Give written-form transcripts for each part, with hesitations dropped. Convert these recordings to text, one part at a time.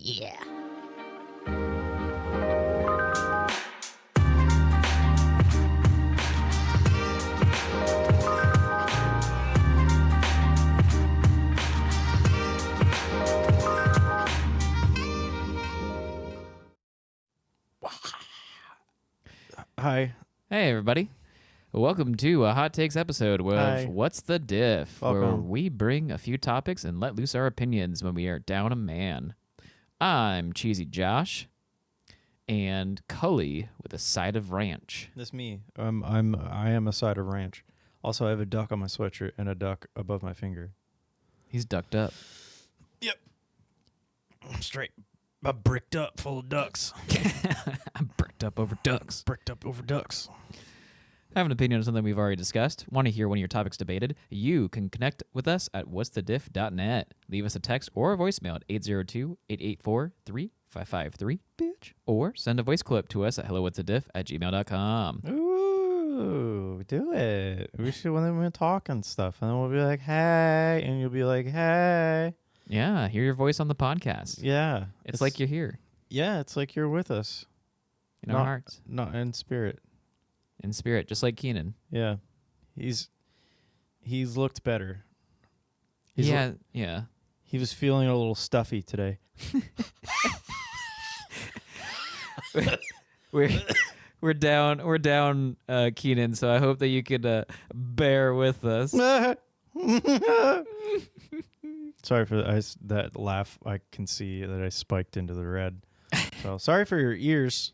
Yeah. Hi. Hey, everybody. Welcome to a Hot Takes episode of Hi. What's the Diff, where Welcome. we bring a few topics and let loose our opinions when we are down a man. I'm Cheesy Josh, and Cully with a side of ranch. That's me. I am a side of ranch. Also, I have a duck on my sweatshirt and a duck above my finger. He's ducked up. Yep. I'm straight. I'm bricked up full of ducks. I'm bricked up over ducks. Bricked up over ducks. I have an opinion on something we've already discussed. Want to hear one of your topics debated? You can connect with us at whatsthediff.net. Leave us a text or a voicemail at 802-884-3553, bitch. Or send a voice clip to us at hellowhatsthediff@gmail.com. Ooh, do it. We should when we talk and stuff, and then we'll be like, "Hey," and you'll be like, "Hey." Yeah, hear your voice on the podcast. Yeah. It's like you're here Yeah, it's like you're with us. in our hearts, Not in spirit. in spirit, just like Keenan. Yeah. He's looked better. Yeah. He was feeling a little stuffy today. We're down, Keenan. So I hope that you could bear with us. Sorry for that laugh. I can see that I spiked into the red. So sorry for your ears.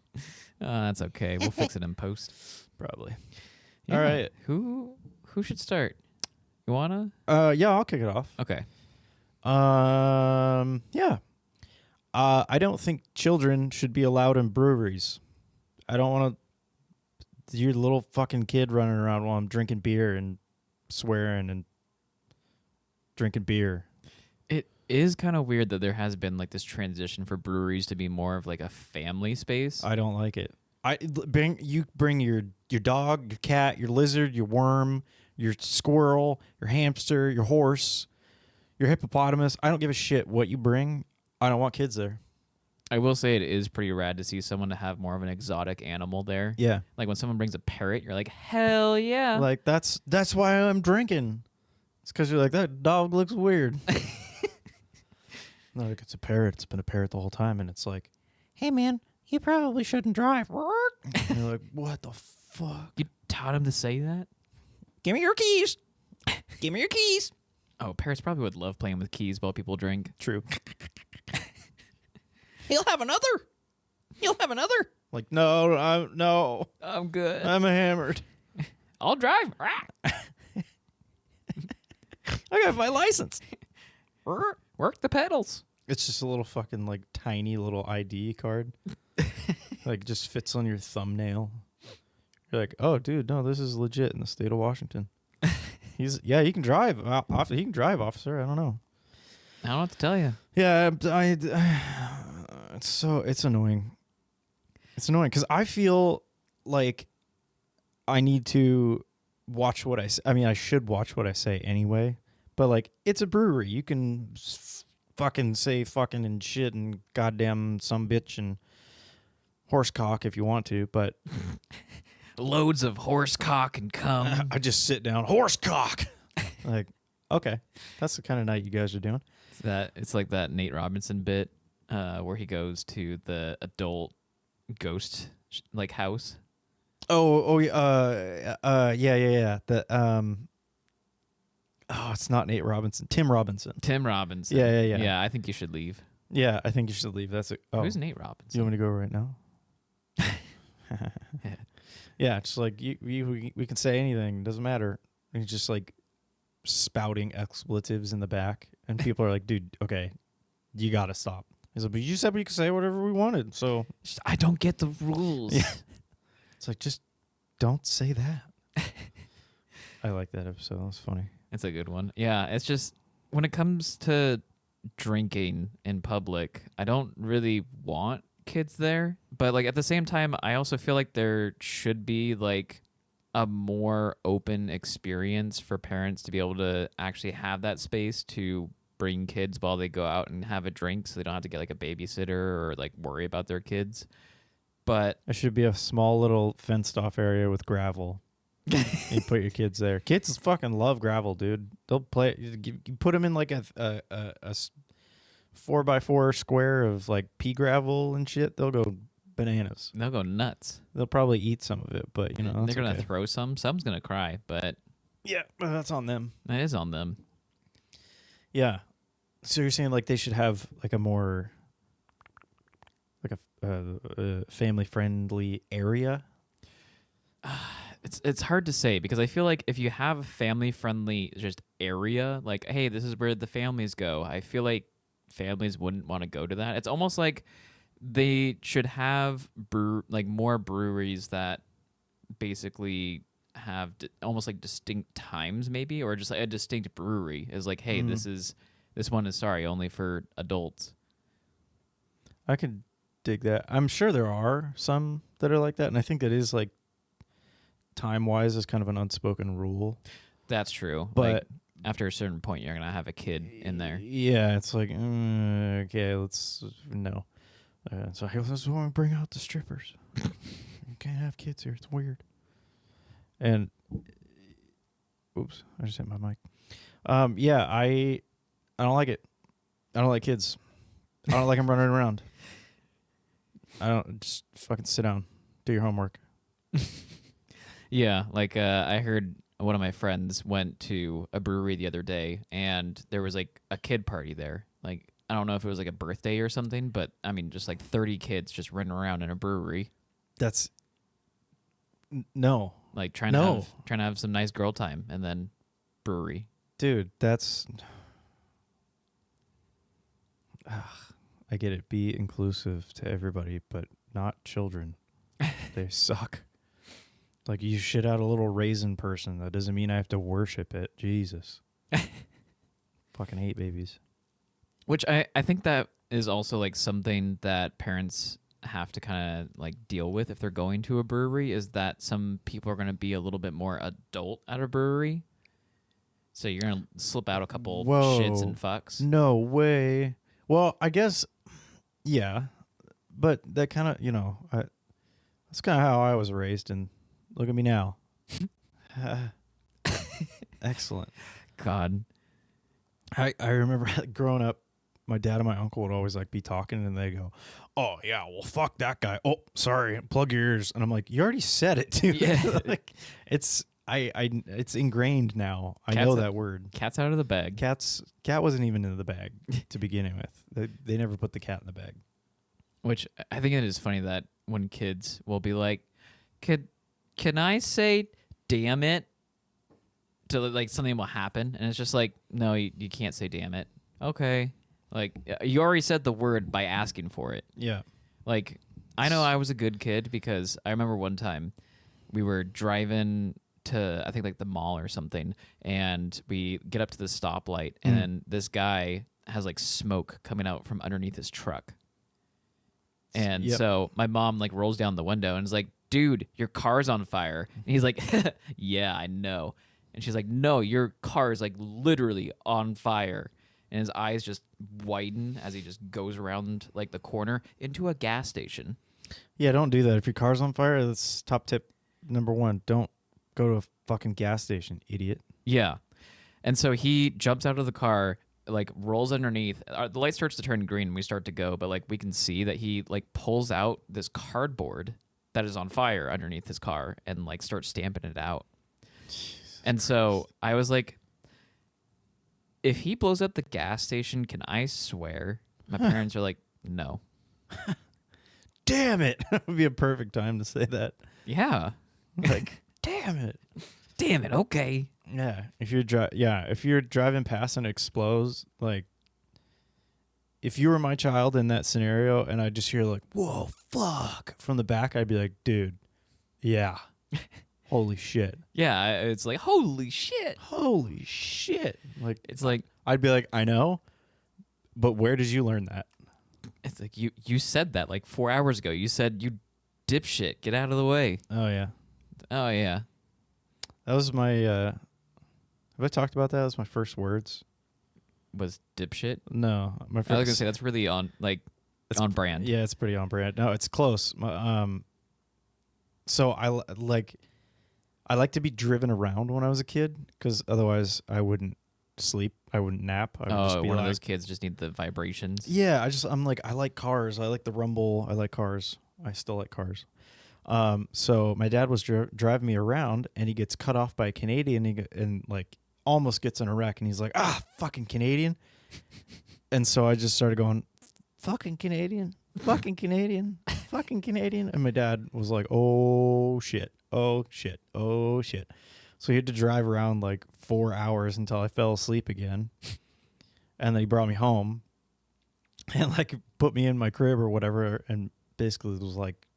That's okay. We'll fix it in post. Probably. Yeah. All right. Who should start? You wanna? Yeah, I'll kick it off. Okay. Yeah. I don't think children should be allowed in breweries. I don't want your little fucking kid running around while I'm drinking beer and swearing and drinking beer. It is kind of weird that there has been like this transition for breweries to be more of like a family space. I don't like it. Bring your dog, your cat, your lizard, your worm, your squirrel, your hamster, your horse, your hippopotamus. I don't give a shit what you bring. I don't want kids there. I will say it is pretty rad to see someone to have more of an exotic animal there. Yeah. Like when someone brings a parrot, you're like, hell yeah. Like that's why I'm drinking. It's because you're like, that dog looks weird. No, like it's a parrot. It's been a parrot the whole time, and it's like, hey man, you probably shouldn't drive. And you're like, what the fuck? You taught him to say that? Give me your keys. Give me your keys. Oh, parrots probably would love playing with keys while people drink. True. He'll have another. Like, no, I'm good. I'm hammered. I'll drive. I got my license. Work the pedals. It's just a little fucking like tiny little ID card. Like just fits on your thumbnail. You're like, oh dude, no, this is legit in the state of Washington. He can drive. He can drive, officer. I don't know. I don't know what to tell you. Yeah, it's annoying. It's annoying because I feel like I need to watch what I say. I mean, I should watch what I say anyway. But like, it's a brewery. You can fucking say fucking and shit and goddamn some bitch and horse cock if you want to. But Loads of horse cock and cum. I just sit down, horse cock. Like, okay, that's the kind of night you guys are doing. It's like that Nate Robinson bit where he goes to the adult ghost like house. Oh, yeah. It's not Nate Robinson. Tim Robinson. Yeah. Yeah. Yeah, I think you should leave. Yeah, I think you should leave. That's it. Oh, Who's Nate Robinson? you want me to go right now? Yeah, just like we can say anything. It doesn't matter. And he's just like spouting expletives in the back, and people are like, "Dude, okay, you gotta stop." He's like, "But you said we could say whatever we wanted, so I don't get the rules. Yeah. It's like, just don't say that." I like that episode. That was funny. It's a good one. Yeah, it's just when it comes to drinking in public, I don't really want kids there. But like at the same time, I also feel like there should be like a more open experience for parents to be able to actually have that space to bring kids while they go out and have a drink, so they don't have to get like a babysitter or like worry about their kids. But It should be a small little fenced off area with gravel. You put your kids there. Kids fucking love gravel, dude. They'll play. You put them in like a 4x4 square of like pea gravel and shit. They'll go bananas. they'll go nuts. They'll probably eat some of it, but you know They're gonna okay. throw some. Some's gonna cry, but Yeah, well, that's on them. that is on them. Yeah. So you're saying like they should have like a more like a family friendly area? It's hard to say because I feel like if you have a family friendly just area, like hey, this is where the families go. I feel like families wouldn't want to go to that. It's almost like they should have like more breweries that basically have almost like distinct times, maybe, or just like a distinct brewery is like, hey, this one is only for adults. I could dig that. I'm sure there are some that are like that, and I think that is like time wise is kind of an unspoken rule. That's true, But like, after a certain point, you're gonna have a kid in there. Yeah, it's like okay, let's no. So hey, let's want to bring out the strippers. You can't have kids here. It's weird. And oops, I just hit my mic. Yeah, I don't like it. I don't like kids. I don't like them running around. I don't just fucking sit down, do your homework. Yeah, like I heard one of my friends went to a brewery the other day, and there was like a kid party there. Like I don't know if it was like a birthday or something, but I mean, just like 30 kids just running around in a brewery. That's no, like trying to have some nice girl time, and then brewery. Dude, that's I get it. Be inclusive to everybody, but not children. They suck. Like you shit out a little raisin person. That doesn't mean I have to worship it. Jesus. Fucking hate babies. Which I think that is also like something that parents have to kind of like deal with if they're going to a brewery, is that some people are going to be a little bit more adult at a brewery. So you're going to slip out a couple shits and fucks. No way. Well, I guess, yeah. But that kind of, that's kind of how I was raised, and look at me now. Excellent. God. I remember growing up, my dad and my uncle would always like be talking, and they go, "Oh yeah, well fuck that guy. Oh, sorry, plug your ears." And I'm like, "You already said it, dude." Yeah. Like it's it's ingrained now. I know that word. Cat's out of the bag. Cat wasn't even in the bag to begin with. They never put the cat in the bag. Which I think it is funny that when kids will be like, "Can I say damn it?" to like something will happen, and it's just like, no, you can't say damn it. Okay. Like, you already said the word by asking for it. Yeah. Like, I know I was a good kid because I remember one time we were driving to, I think, like the mall or something, and we get up to the stoplight, and then this guy has like smoke coming out from underneath his truck. And so my mom like rolls down the window and is like, "Dude, your car's on fire." And he's like, "Yeah, I know." And she's like, "No, your car is like literally on fire." And his eyes just widen as he just goes around like the corner into a gas station. Yeah, don't do that. If your car's on fire, that's top tip number 1. Don't go to a fucking gas station, idiot. Yeah. And so he jumps out of the car, like rolls underneath. The light starts to turn green and we start to go, but like we can see that he like pulls out this cardboard that is on fire underneath his car and like starts stamping it out. And so I was like, if he blows up the gas station, can I swear? My parents are like, no. Damn it. That would be a perfect time to say that. Yeah. Like, damn it. Damn it. Okay. Yeah. If you're driving past and it explodes, like, if you were my child in that scenario and I just hear like, "Whoa, fuck," from the back, I'd be like, "Dude, yeah. Holy shit." Yeah, it's like, holy shit. Holy shit. Like, It's like, I'd be like, "I know, but where did you learn that?" it's like you said that like 4 hours ago. You said, "You dipshit, get out of the way." Oh, yeah. Oh, yeah. That was my, have I talked about that? That was my first words. was dipshit. No, my I was friend. gonna say that's really on It's on brand. Yeah, it's pretty on brand. No, it's close. So I like to be driven around when I was a kid because otherwise I wouldn't sleep. I wouldn't nap. I would just be One like, of those kids just need the vibrations. yeah. I'm like, I like cars. I like the rumble. I like cars. I still like cars. So my dad was driving me around, and he gets cut off by a Canadian, and like almost gets in a wreck, and he's like, fucking Canadian. And so I just started going, fucking Canadian, fucking Canadian, fucking Canadian. And my dad was like, oh shit, oh shit, oh shit. So he had to drive around like 4 hours until I fell asleep again. And then he brought me home and like put me in my crib or whatever, and basically was like,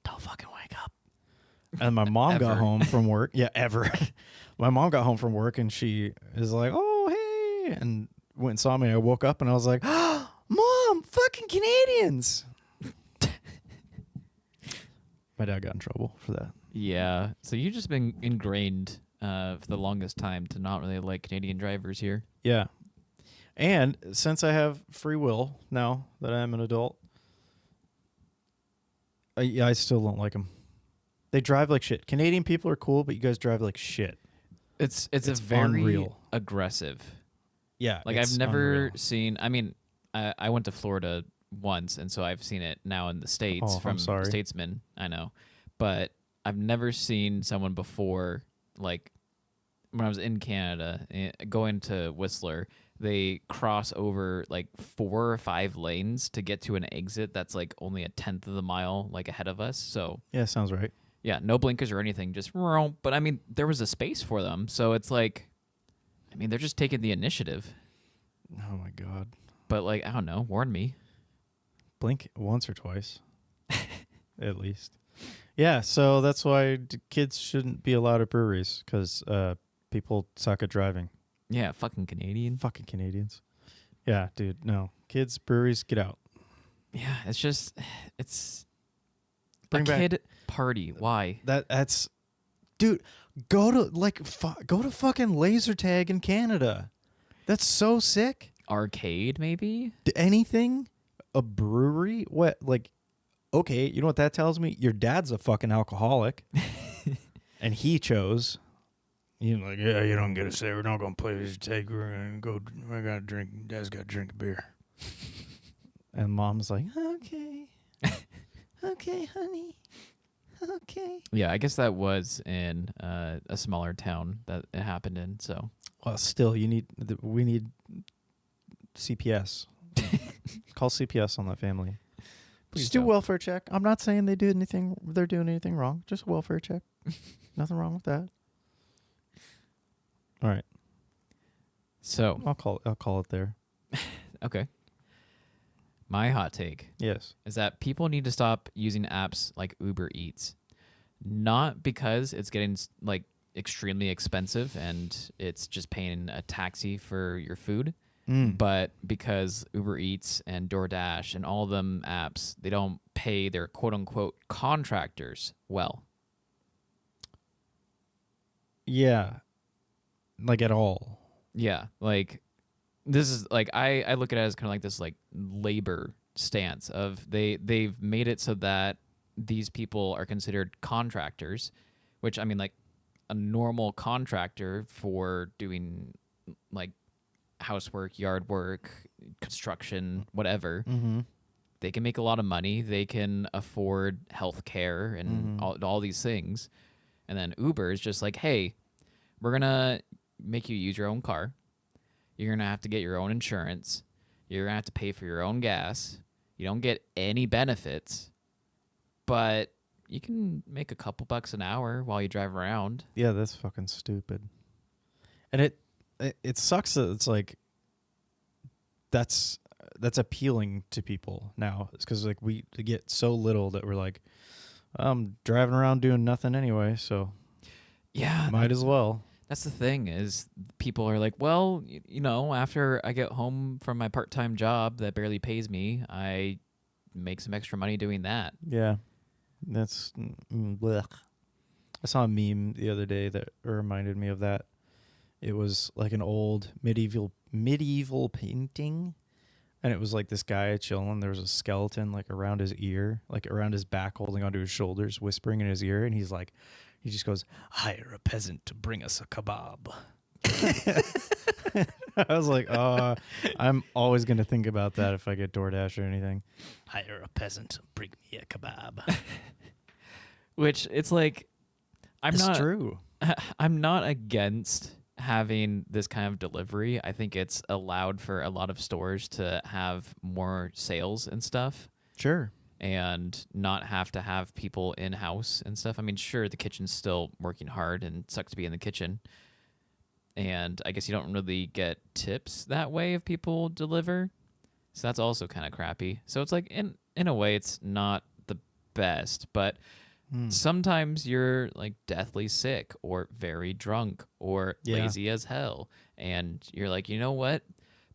don't fucking wake up. And my mom got home from work. Yeah, ever. My mom got home from work and she is like, oh, hey. And went and saw me. I woke up and I was like, oh, Mom, fucking Canadians. My dad got in trouble for that. Yeah. So you've just been ingrained for the longest time to not really like Canadian drivers here. Yeah. And since I have free will now that I'm an adult, I still don't like them. They drive like shit. Canadian people are cool, but you guys drive like shit. It's a very unreal. aggressive. Yeah. Like I've never seen. I mean, I went to Florida once, and so I've seen it now in the States from statesmen. I know, but I've never seen someone before. Like when I was in Canada, going to Whistler, they cross over like 4 or 5 lanes to get to an exit that's like only a tenth of the mile like ahead of us. So yeah, sounds right. Yeah, no blinkers or anything, just but I mean, there was a space for them, so it's like, I mean, they're just taking the initiative. Oh my god! But like, I don't know, warn me. Blink once or twice, at least. Yeah, so that's why kids shouldn't be allowed at breweries because people suck at driving. Yeah, fucking Canadian. Fucking Canadians. Yeah, dude. No, kids, breweries, get out. Yeah, it's Bring a back kid party. Why? That's, dude. Go to fucking laser tag in Canada. That's so sick. Arcade, maybe? Anything? A brewery? What? Like, okay, you know what that tells me? Your dad's a fucking alcoholic, and he chose. You're like, yeah, you don't get to say we're not gonna play laser tag. We're gonna go. I gotta drink. Dad's gotta drink a beer. And mom's like, okay, okay, honey, okay. Yeah, I guess that was in a smaller town that it happened in. So, well, still, we need CPS. Call CPS on that family. Just do a welfare check. I'm not saying they're doing anything wrong. Just a welfare check. Nothing wrong with that. All right. So I'll call it there. Okay. My hot take Yes. is that people need to stop using apps like Uber Eats. Not because it's getting like extremely expensive and it's just paying a taxi for your food, but because Uber Eats and DoorDash and all of them apps, they don't pay their quote unquote contractors well. Yeah. Like at all. Yeah, like this is like I look at it as kind of like this like labor stance of they've made it so that these people are considered contractors, which I mean like a normal contractor for doing like housework, yard work, construction, whatever. Mm-hmm. They can make a lot of money. They can afford health care and all these things. And then Uber is just like, hey, we're going to make you use your own car. You're going to have to get your own insurance. You're going to have to pay for your own gas. You don't get any benefits, but you can make a couple bucks an hour while you drive around. Yeah, that's fucking stupid. And it sucks that it's like that's appealing to people now. It's because like we get so little that we're like, I'm driving around doing nothing anyway, so yeah, might as well. That's the thing is people are like, well, you know, after I get home from my part-time job that barely pays me, I make some extra money doing that. Yeah, that's blech. I saw a meme the other day that reminded me of that. It was like an old medieval medieval painting, and it was like this guy chilling. There was a skeleton like around his ear, like around his back, holding onto his shoulders, whispering in his ear, and he's like, he just goes, "Hire a peasant to bring us a kebab." I was like, I'm always going to think about that if I get DoorDash or anything. Hire a peasant to bring me a kebab. Which it's like, It's true. I'm not against having this kind of delivery. I think it's allowed for a lot of stores to have more sales and stuff Sure. and not have to have people in house and stuff. I mean, sure, the kitchen's still working hard and it sucks to be in the kitchen. And I guess you don't really get tips that way if people deliver. So that's also kind of crappy. So it's like in a way it's not the best, but sometimes you're like deathly sick or very drunk or lazy as hell. And you're like, you know what?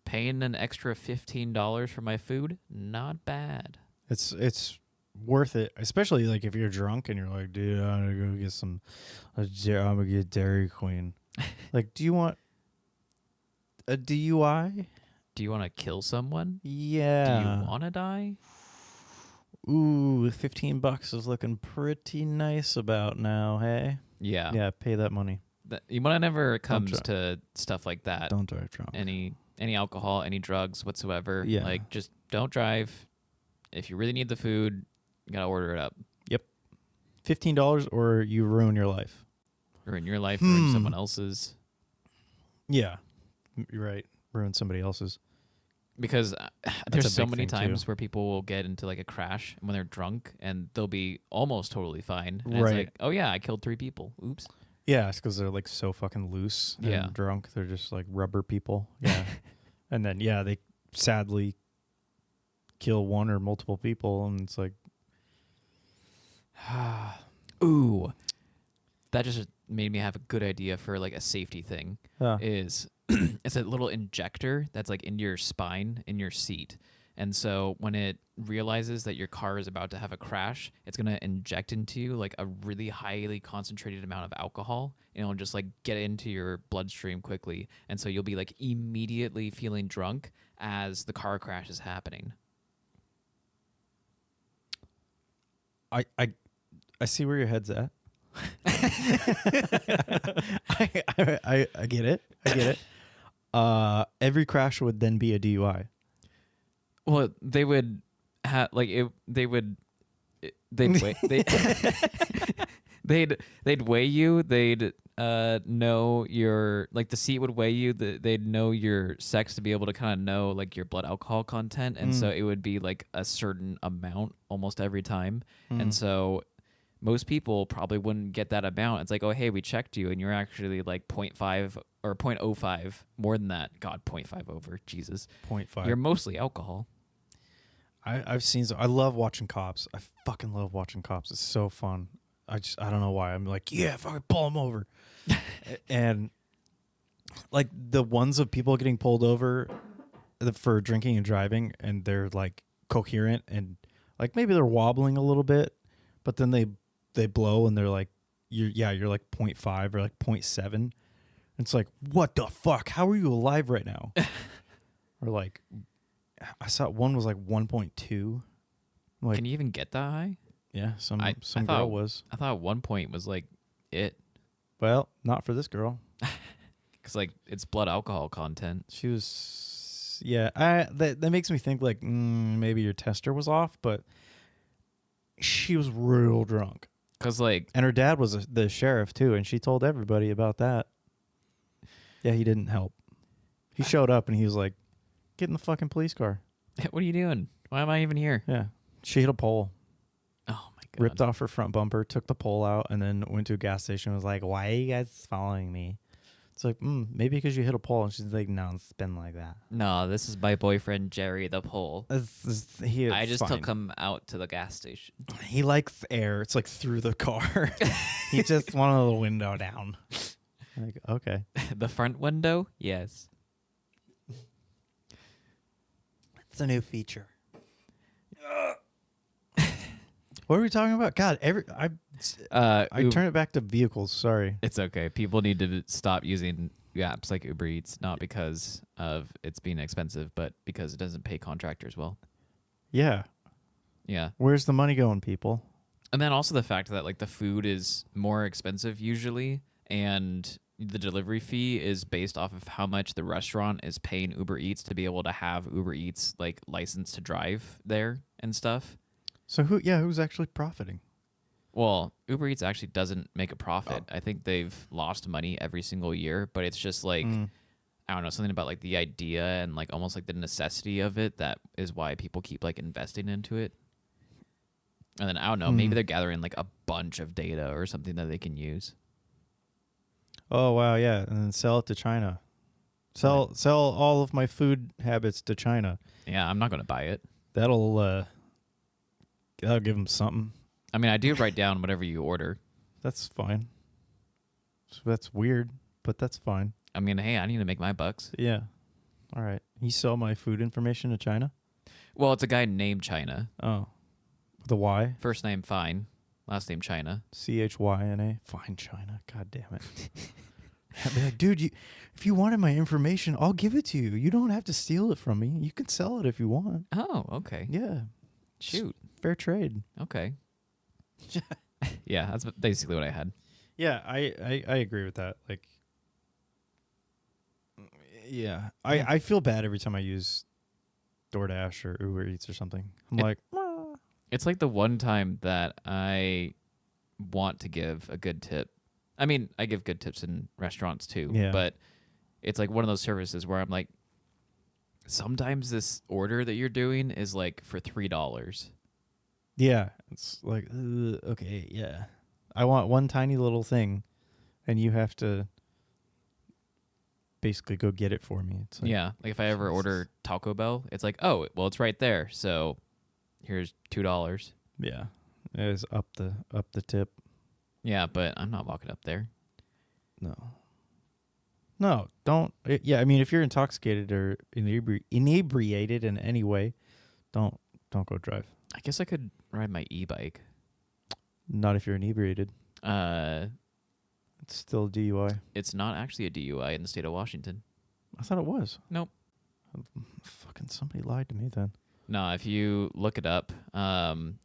Paying an extra $15 for my food, not bad. It's worth it, especially like if you're drunk and you're like, dude, I'm gonna go get I'm gonna get Dairy Queen. Like, do you want a DUI? Do you want to kill someone? Yeah. Do you want to die? Ooh, $15 is looking pretty nice about now, hey? Yeah. Yeah, pay that money. Whenever it comes to stuff like that, Don't drive drunk. any alcohol, any drugs whatsoever, Yeah. like just don't drive. If you really need the food, you gotta order it up. Yep. $15 or you ruin your life. Ruin your life, ruin someone else's. Yeah. You're right. Ruin somebody else's. Because there's so many thing, times too. where people will get into like a crash when they're drunk and they'll be almost totally fine. And Right. It's like, oh yeah, I killed 3 people. Oops. Yeah, it's because they're like so fucking loose and drunk. They're just like rubber people. Yeah. And then, yeah, they sadly kill one or multiple people. And it's like, Ooh. That just made me have a good idea for like a safety thing. Is it's a little injector that's like into your spine in your seat. And so when it realizes that your car is about to have a crash, it's going to inject into you like a really highly concentrated amount of alcohol, and it'll just like get into your bloodstream quickly. And so you'll be like immediately feeling drunk as the car crash is happening. I see where your head's at. I get it. I get it. Every crash would then be a DUI. Well, they would have like it. They'd weigh. They'd weigh you. They'd know your like the seat would weigh you. They'd know your sex to be able to kind of know like your blood alcohol content, and so it would be like a certain amount almost every time. And so most people probably wouldn't get that amount. It's like, oh, hey, we checked you, and you're actually like 0.5 or 0.05 more than that. God, 0.5 over. Jesus. 0.5. You're mostly alcohol. I've seen. I love watching cops. I fucking love watching cops. It's so fun. I don't know why. I'm like, yeah, fucking pull them over. And like the ones of people getting pulled over for drinking and driving, and they're like coherent and like maybe they're wobbling a little bit, but then they blow and they're like, you're like 0.5 or like 0.7. It's like, what the fuck? How are you alive right now? Or like, I saw one was like 1.2. Like, can you even get that high? Yeah, some I girl was. I thought at one point was like it. Well, not for this girl. Because like it's blood alcohol content. She was, yeah. That makes me think like maybe your tester was off, but she was real drunk. Because like, and her dad was the sheriff too, and she told everybody about that. Yeah, he didn't help. He showed up and he was like, "Get in the fucking police car." What are you doing? Why am I even here? Yeah, she hit a pole. Oh my god! Ripped off her front bumper, took the pole out, and then went to a gas station and was like, "Why are you guys following me?" It's like, maybe because you hit a pole. And she's like, "No, it's been like that." No, this is my boyfriend Jerry the pole. I just took him out to the gas station. He likes air. It's like through the car. He just wanted the window down. Like, okay. The front window? Yes. It's a new feature. What are we talking about? God, I turn it back to vehicles. Sorry. It's okay. People need to stop using apps like Uber Eats, not because of it's being expensive, but because it doesn't pay contractors well. Yeah. Yeah. Where's the money going, people? And then also the fact that like the food is more expensive usually, and the delivery fee is based off of how much the restaurant is paying Uber Eats to be able to have Uber Eats like license to drive there and stuff. So who's actually profiting? Well, Uber Eats actually doesn't make a profit. I think they've lost money every single year, but it's just like I don't know, something about like the idea and like almost like the necessity of it that is why people keep like investing into it. And then I don't know, maybe they're gathering like a bunch of data or something that they can use. Oh wow, yeah, and then sell it to China. Sell all of my food habits to China. Yeah, I'm not going to buy it. That'll give them something. I mean, I do write down whatever you order. That's fine. So that's weird, but that's fine. I mean, hey, I need to make my bucks. Yeah. All right. You sell my food information to China? Well, it's a guy named China. Oh. With a Y? First name Fine, last name China. Chyna. Fine China. God damn it. I'd be like, dude, if you wanted my information, I'll give it to you. You don't have to steal it from me. You can sell it if you want. Oh, okay. Yeah. Shoot. Fair trade. Okay. Yeah, that's basically what I had. Yeah, I agree with that. Like, yeah. I feel bad every time I use DoorDash or Uber Eats or something. I'm like, It's like the one time that I want to give a good tip. I mean, I give good tips in restaurants too, but it's like one of those services where I'm like, sometimes this order that you're doing is like for $3. yeah, it's like, okay, yeah. I want one tiny little thing, and you have to basically go get it for me. It's like, yeah, like if I ever order Taco Bell, it's like, oh, well, it's right there, so here's $2. Yeah, it is up the tip. Yeah, but I'm not walking up there. No, don't. Yeah, I mean, if you're intoxicated or inebriated in any way, don't go drive. I guess I could ride my e-bike. Not if you're inebriated. It's It's still DUI. It's not actually a DUI in the state of Washington. I thought it was. Nope. Fucking somebody lied to me then. No, if you look it up,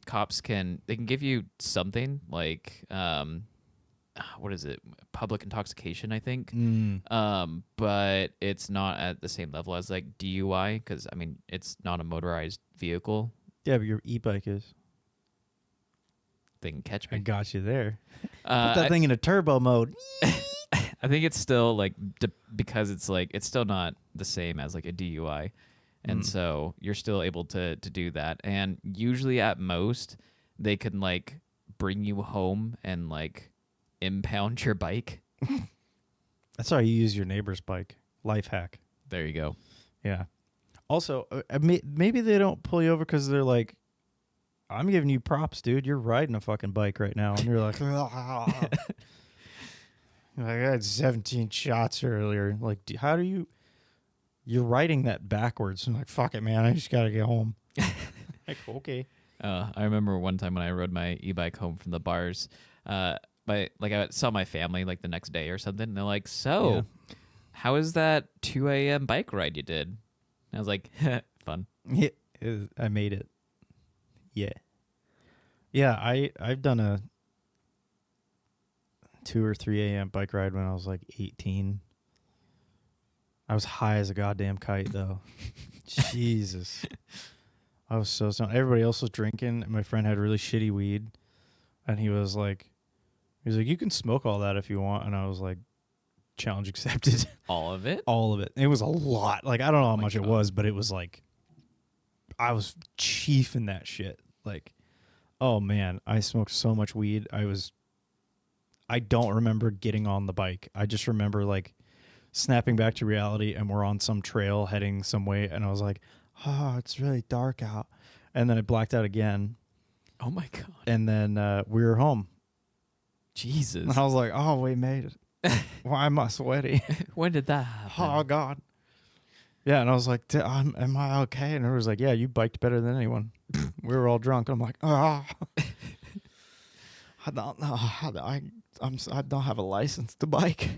cops can give you something like what is it? Public intoxication, I think. But it's not at the same level as like DUI because I mean it's not a motorized vehicle. Yeah, but your e-bike is. They can catch I me. got you there. Put that thing in a turbo mode. I think it's still like because it's like it's still not the same as like a DUI. And so you're still able to do that. And usually at most, they can like bring you home and like impound your bike. That's how you use your neighbor's bike. Life hack. There you go. Yeah. Also, maybe they don't pull you over because they're like, I'm giving you props, dude. You're riding a fucking bike right now. And you're like, I had 17 shots earlier. Like, how do you... You're writing that backwards. I'm like, fuck it, man. I just got to get home. Like, okay. I remember one time when I rode my e-bike home from the bars, I saw my family like the next day or something. And they're like, so how is that 2 a.m. bike ride you did? And I was like, fun. Yeah, I made it. Yeah. Yeah, I've done a 2 or 3 a.m. bike ride when I was like 18. I was high as a goddamn kite, though. Jesus. I was so stoned. Everybody else was drinking, and my friend had really shitty weed. And he was like, you can smoke all that if you want. And I was like, challenge accepted. All of it? All of it. It was a lot. Like, I don't know how much God. it was, but it was like, I was chiefing that shit. Like, oh man, I smoked so much weed. I don't remember getting on the bike. I just remember like snapping back to reality, and we're on some trail heading some way, and I was like, oh, it's really dark out. And then I blacked out again. Oh my God. And then we were home. Jesus. And I was like, oh, we made it. Why am I sweaty? When did that happen? Oh, God. Yeah, and I was like, am I okay? And it was like, yeah, you biked better than anyone. We were all drunk. I'm like, oh. I don't know. I don't have a license to bike.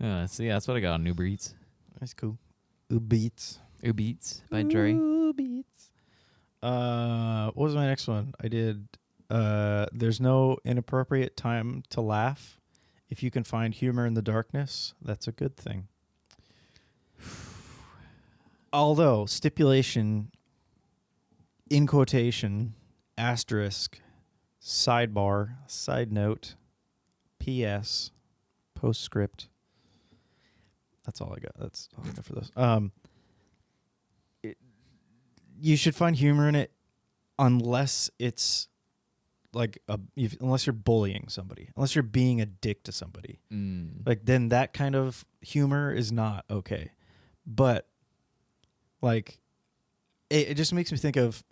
So yeah, that's what I got on Uber Eats. That's cool. Uber Eats. Uber Eats by Dre. Uber Eats. What was my next one? I did. There's no inappropriate time to laugh. If you can find humor in the darkness, that's a good thing. Although, stipulation, in quotation, asterisk, sidebar, side note, PS, postscript. That's all I got. That's all I got for this. You should find humor in it unless it's like unless you're bullying somebody, unless you're being a dick to somebody. Like, then that kind of humor is not okay. But like, it just makes me think of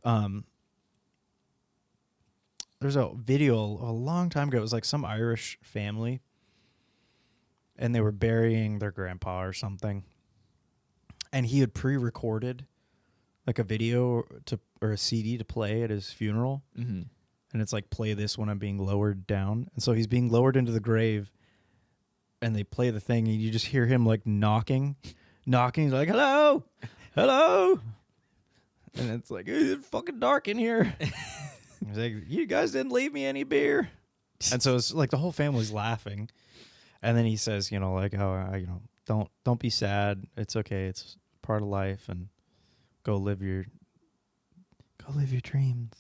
there's a video a long time ago. It was like some Irish family, and they were burying their grandpa or something, and he had pre-recorded like a video or a CD to play at his funeral. Mm-hmm. And it's like, play this when I'm being lowered down. And so he's being lowered into the grave, and they play the thing, and you just hear him like knocking. He's like, hello. And it's like, it's fucking dark in here. He's like, you guys didn't leave me any beer. And so it's like the whole family's laughing. And then he says, like, oh, don't be sad. It's okay. It's part of life, and go live your dreams.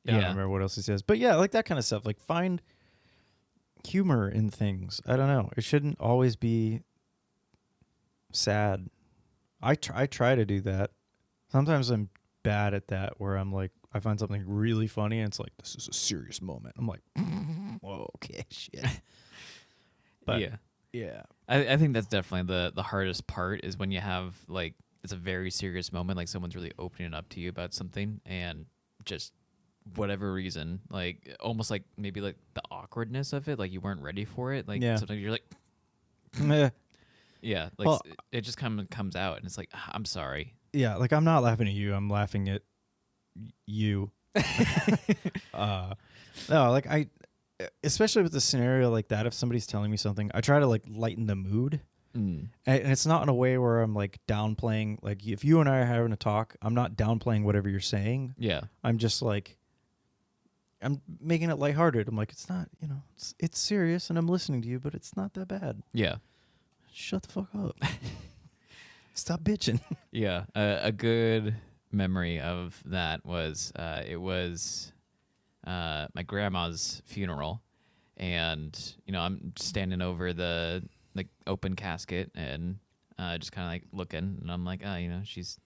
I don't remember what else he says. But yeah, like that kind of stuff. Like, find humor in things. I don't know. It shouldn't always be sad. I try to do that. Sometimes I'm bad at that, where I'm like, I find something really funny, and it's like, this is a serious moment. I'm like, whoa, okay, shit. But yeah. I think that's definitely the hardest part, is when you have like, it's a very serious moment, like someone's really opening up to you about something, and just whatever reason, like almost like maybe like the awkwardness of it, like you weren't ready for it. Like sometimes you're like, Meh. yeah, like it just comes out, and it's like, I'm sorry. Yeah, like, I'm not laughing at you. I'm laughing at you. No, like, especially with a scenario like that, if somebody's telling me something, I try to like lighten the mood. And it's not in a way where I'm like downplaying. Like, if you and I are having a talk, I'm not downplaying whatever you're saying. Yeah. I'm just like, I'm making it lighthearted. I'm like, it's not, it's serious, and I'm listening to you, but it's not that bad. Yeah. Shut the fuck up. Stop bitching. Yeah. A good memory of that was it was my grandma's funeral, and I'm standing over the like open casket, and just kind of like looking, and I'm like, she's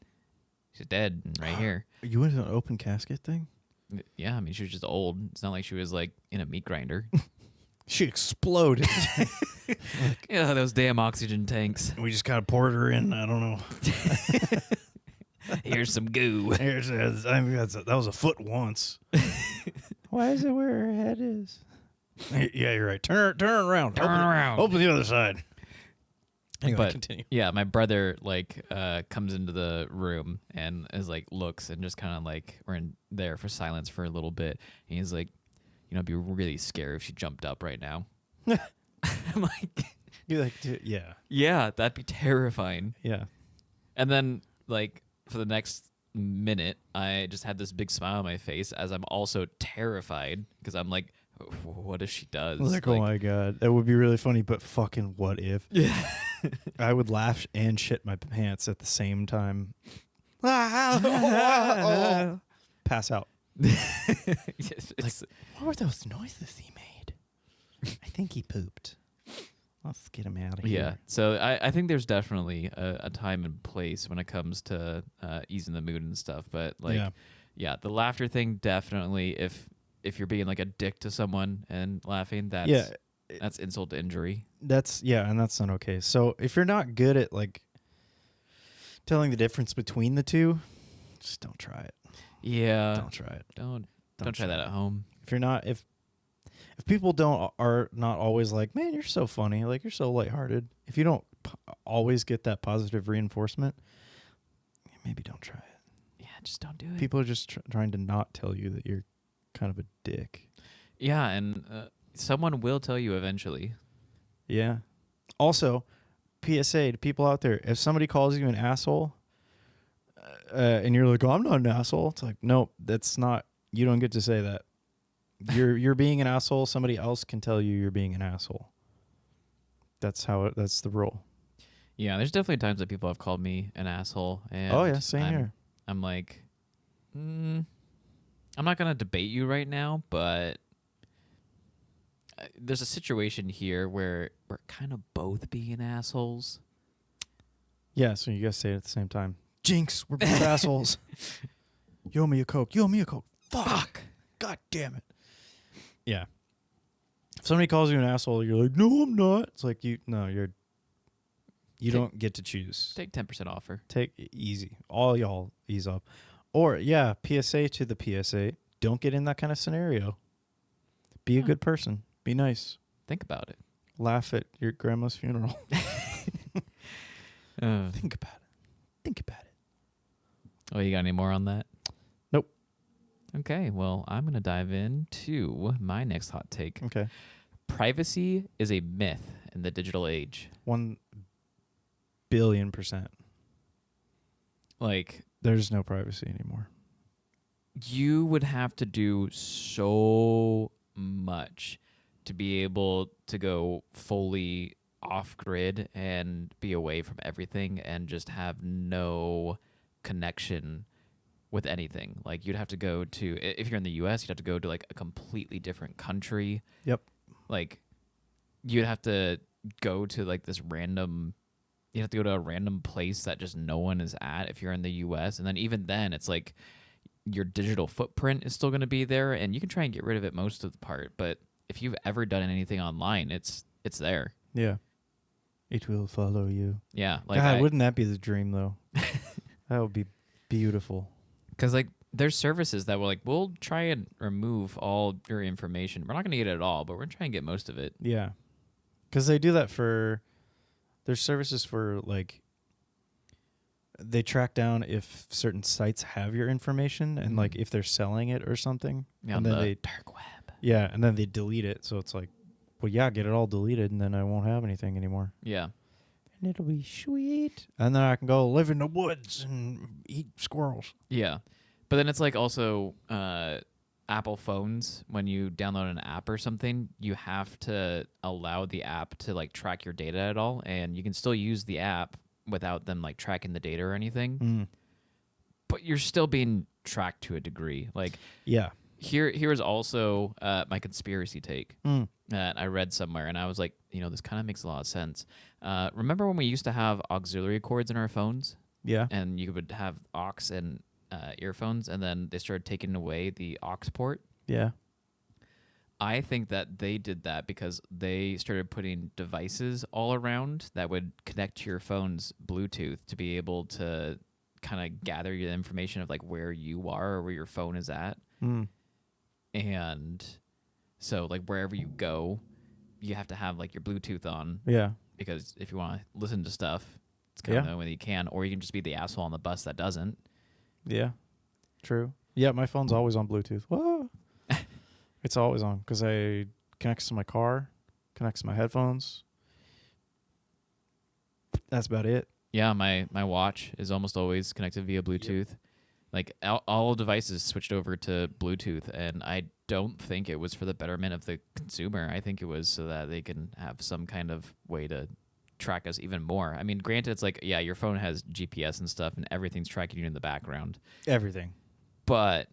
dead right here. You went to an open casket thing? Yeah, I mean, she was just old. It's not like she was like in a meat grinder. She exploded. Yeah, those damn oxygen tanks. We just kind of poured her in. I don't know. Here's some goo. That was a foot once. Why is it where her head is? Yeah, you're right. Turn around. Open the other side. Anyway, continue. Yeah, my brother like comes into the room and is like, looks, and just kind of like, we're in there for silence for a little bit. And he's like, I'd be really scared if she jumped up right now. I'm like, you're like, yeah. Yeah, that'd be terrifying. Yeah. And then like for the next minute, I just had this big smile on my face as I'm also terrified, because I'm like, what if she does? Like, oh my God, that would be really funny, but fucking what if? Yeah. I would laugh and shit my pants at the same time. Pass out. Yes, what were those noises he made? I think he pooped. Let's get him out of here. Yeah. So I think there's definitely a time and place when it comes to easing the mood and stuff. But like, yeah, the laughter thing, definitely. If you're being like a dick to someone and laughing, that's insult to injury. And that's not okay. So if you're not good at like telling the difference between the two, just don't try it. Yeah. Don't try it. Don't try that at home. If you're not, if people are not always like, man, you're so funny, like, you're so lighthearted. If you don't always get that positive reinforcement, maybe don't try it. Yeah, just don't do it. People are just trying to not tell you that you're kind of a dick. Yeah, and someone will tell you eventually. Yeah. Also, PSA to people out there: if somebody calls you an asshole, and you're like, "Oh, I'm not an asshole," it's like, no, that's not. You don't get to say that. You're being an asshole. Somebody else can tell you you're being an asshole. That's how it. That's the rule. Yeah, there's definitely times that people have called me an asshole, and Oh yeah, same here. I'm like, I'm not gonna debate you right now, but there's a situation here where we're kind of both being assholes. Yeah, so you guys say it at the same time. Jinx, we're both assholes. You owe me a Coke. You owe me a Coke. Fuck. God damn it. Yeah. If somebody calls you an asshole, you're like, no, I'm not. It's like you don't get to choose. Take 10% offer. Take it easy. All y'all ease up. Or yeah, PSA to the PSA. Don't get in that kind of scenario. Be a good person. Be nice. Think about it. Laugh at your grandma's funeral. Uh, Think about it. Think about it. Oh, you got any more on that? Nope. Okay, well, I'm going to dive into my next hot take. Okay. Privacy is a myth in the digital age. 1,000,000,000%. Like, There's no privacy anymore. you would have to do so much to be able to go fully off grid and be away from everything and just have no connection with anything. Like, you'd have to go to, if you're in the US, you'd have to go to like a completely different country. Yep. Like, you'd have to go to like this random, you have to go to a random place that just no one is at if you're in the US. And then even then, it's like your digital footprint is still going to be there, and you can try and get rid of it most of the part. But if you've ever done anything online, it's there. Yeah. It will follow you. Yeah. Like, God, wouldn't that be the dream, though? That would be beautiful. because like there's services that will like, we'll try and remove all your information. We're not going to get it all, but we're going to try and get most of it. Yeah. Because they do that for... There's services for, like... They track down if certain sites have your information and, like, if they're selling it or something. Yeah, and on then the they... dark web. Yeah, and then they delete it. So it's like, well, yeah, get it all deleted, and then I won't have anything anymore. Yeah. And it'll be sweet. And then I can go live in the woods and eat squirrels. Yeah. But then it's like also Apple phones, when you download an app or something, you have to allow the app to like track your data at all, and you can still use the app without them like tracking the data or anything. But you're still being tracked to a degree. Like, Yeah. here is also my conspiracy take that I read somewhere, and I was like, this kind of makes a lot of sense. Remember when we used to have auxiliary cords in our phones? Yeah. And you would have aux and earphones, and then they started taking away the aux port. Yeah. I think that they did that because they started putting devices all around that would connect to your phone's Bluetooth to be able to kind of gather your information of like where you are or where your phone is at. And so like wherever you go, you have to have like your Bluetooth on. Yeah. Because if you want to listen to stuff, it's kind of the only way you can, or you can just be the asshole on the bus that doesn't. Yeah. True. Yeah, my phone's always on Bluetooth. Whoa. It's always on because I connects to my car, connects to my headphones. That's about it. Yeah, my watch is almost always connected via Bluetooth. Yep. Like all devices switched over to Bluetooth, and I don't think it was for the betterment of the consumer. I think it was so that they can have some kind of way to track us even more. I mean, granted, it's like, yeah, your phone has GPS and stuff, and everything's tracking you in the background. Everything. But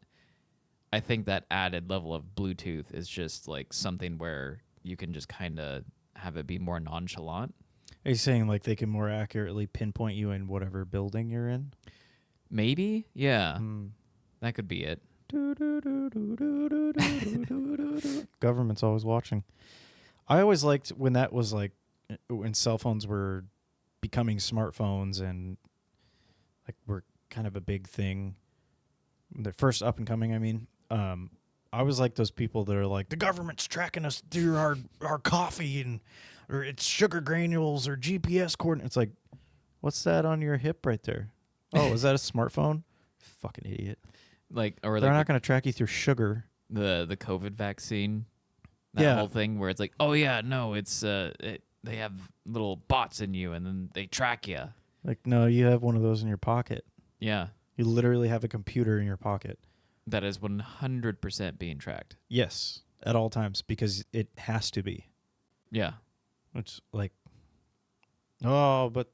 I think that added level of Bluetooth is just like something where you can just kind of have it be more nonchalant. Are you saying like they can more accurately pinpoint you in whatever building you're in? Maybe, yeah. That could be it. Government's always watching. I always liked when that was like when cell phones were becoming smartphones and like were kind of a big thing. The first up and coming, I mean. I was like those people that are like, the government's tracking us through our coffee and or it's sugar granules or GPS coordinates. It's like, what's that on your hip right there? Oh, is that a smartphone? Fucking idiot. Like, or they're like not going to track you through sugar. The COVID vaccine, that whole thing where it's like, oh yeah, no, it's they have little bots in you, and then they track you. Like, no, you have one of those in your pocket. Yeah, You literally have a computer in your pocket. that is 100% being tracked. Yes, at all times, because it has to be. Yeah, It's like, oh, but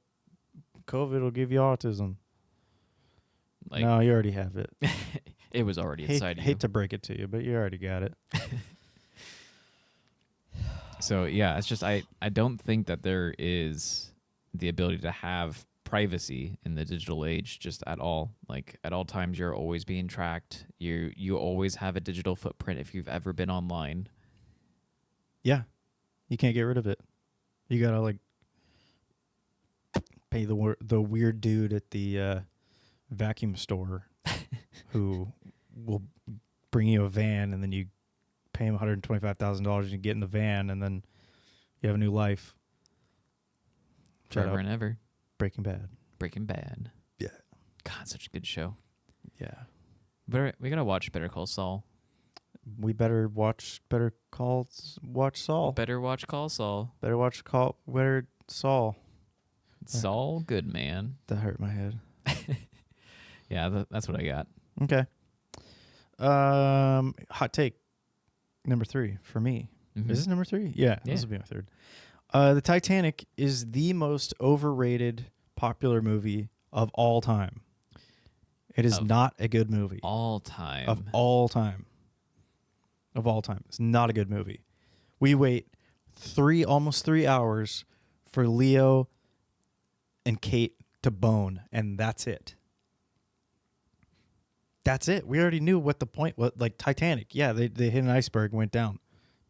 COVID will give you autism. like No, you already have it. it was already inside you. Hate to break it to you, but you already got it. So yeah, it's just I don't think that there is the ability to have privacy in the digital age just at all. Like at all times you're always being tracked. You always have a digital footprint if you've ever been online. Yeah, you can't get rid of it. You gotta like pay the weird dude at the vacuum store who will bring you a van, and then you pay him $125,000 and you get in the van, and then you have a new life. Forever and ever. Breaking Bad. Breaking Bad. Yeah. God, such a good show. Yeah. But we gotta watch Better Call Saul. We better watch Saul. Better watch Call Saul. Better Saul. Saul Goodman. That hurt my head. Yeah, that's what I got. Okay. Hot take number 3 for me. Mhm. Is this number 3? Yeah, Yeah. this will be my third. The Titanic is the most overrated popular movie of all time. It is Of not a good movie. All time. Of all time. Of all time. It's not a good movie. We wait almost 3 hours for Leo and Kate to bone, and that's it. That's it. We already knew what the point was. Like Titanic. Yeah, they hit an iceberg and went down.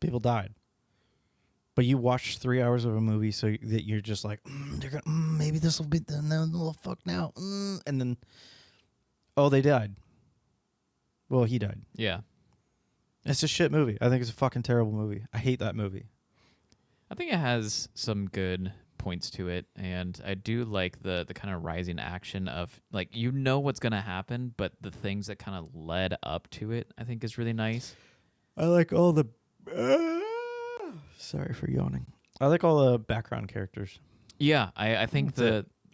People died. But you watch 3 hours of a movie so that you're just like, maybe this will be the well, fuck now. And then, oh, they died. Well, he died. Yeah. It's a shit movie. I think it's a fucking terrible movie. I hate that movie. I think it has some good points to it, and I do like the kind of rising action of, like, you know what's going to happen, but the things that kind of led up to it, I think is really nice. I like all the... sorry for yawning. I like all the background characters. Yeah, I think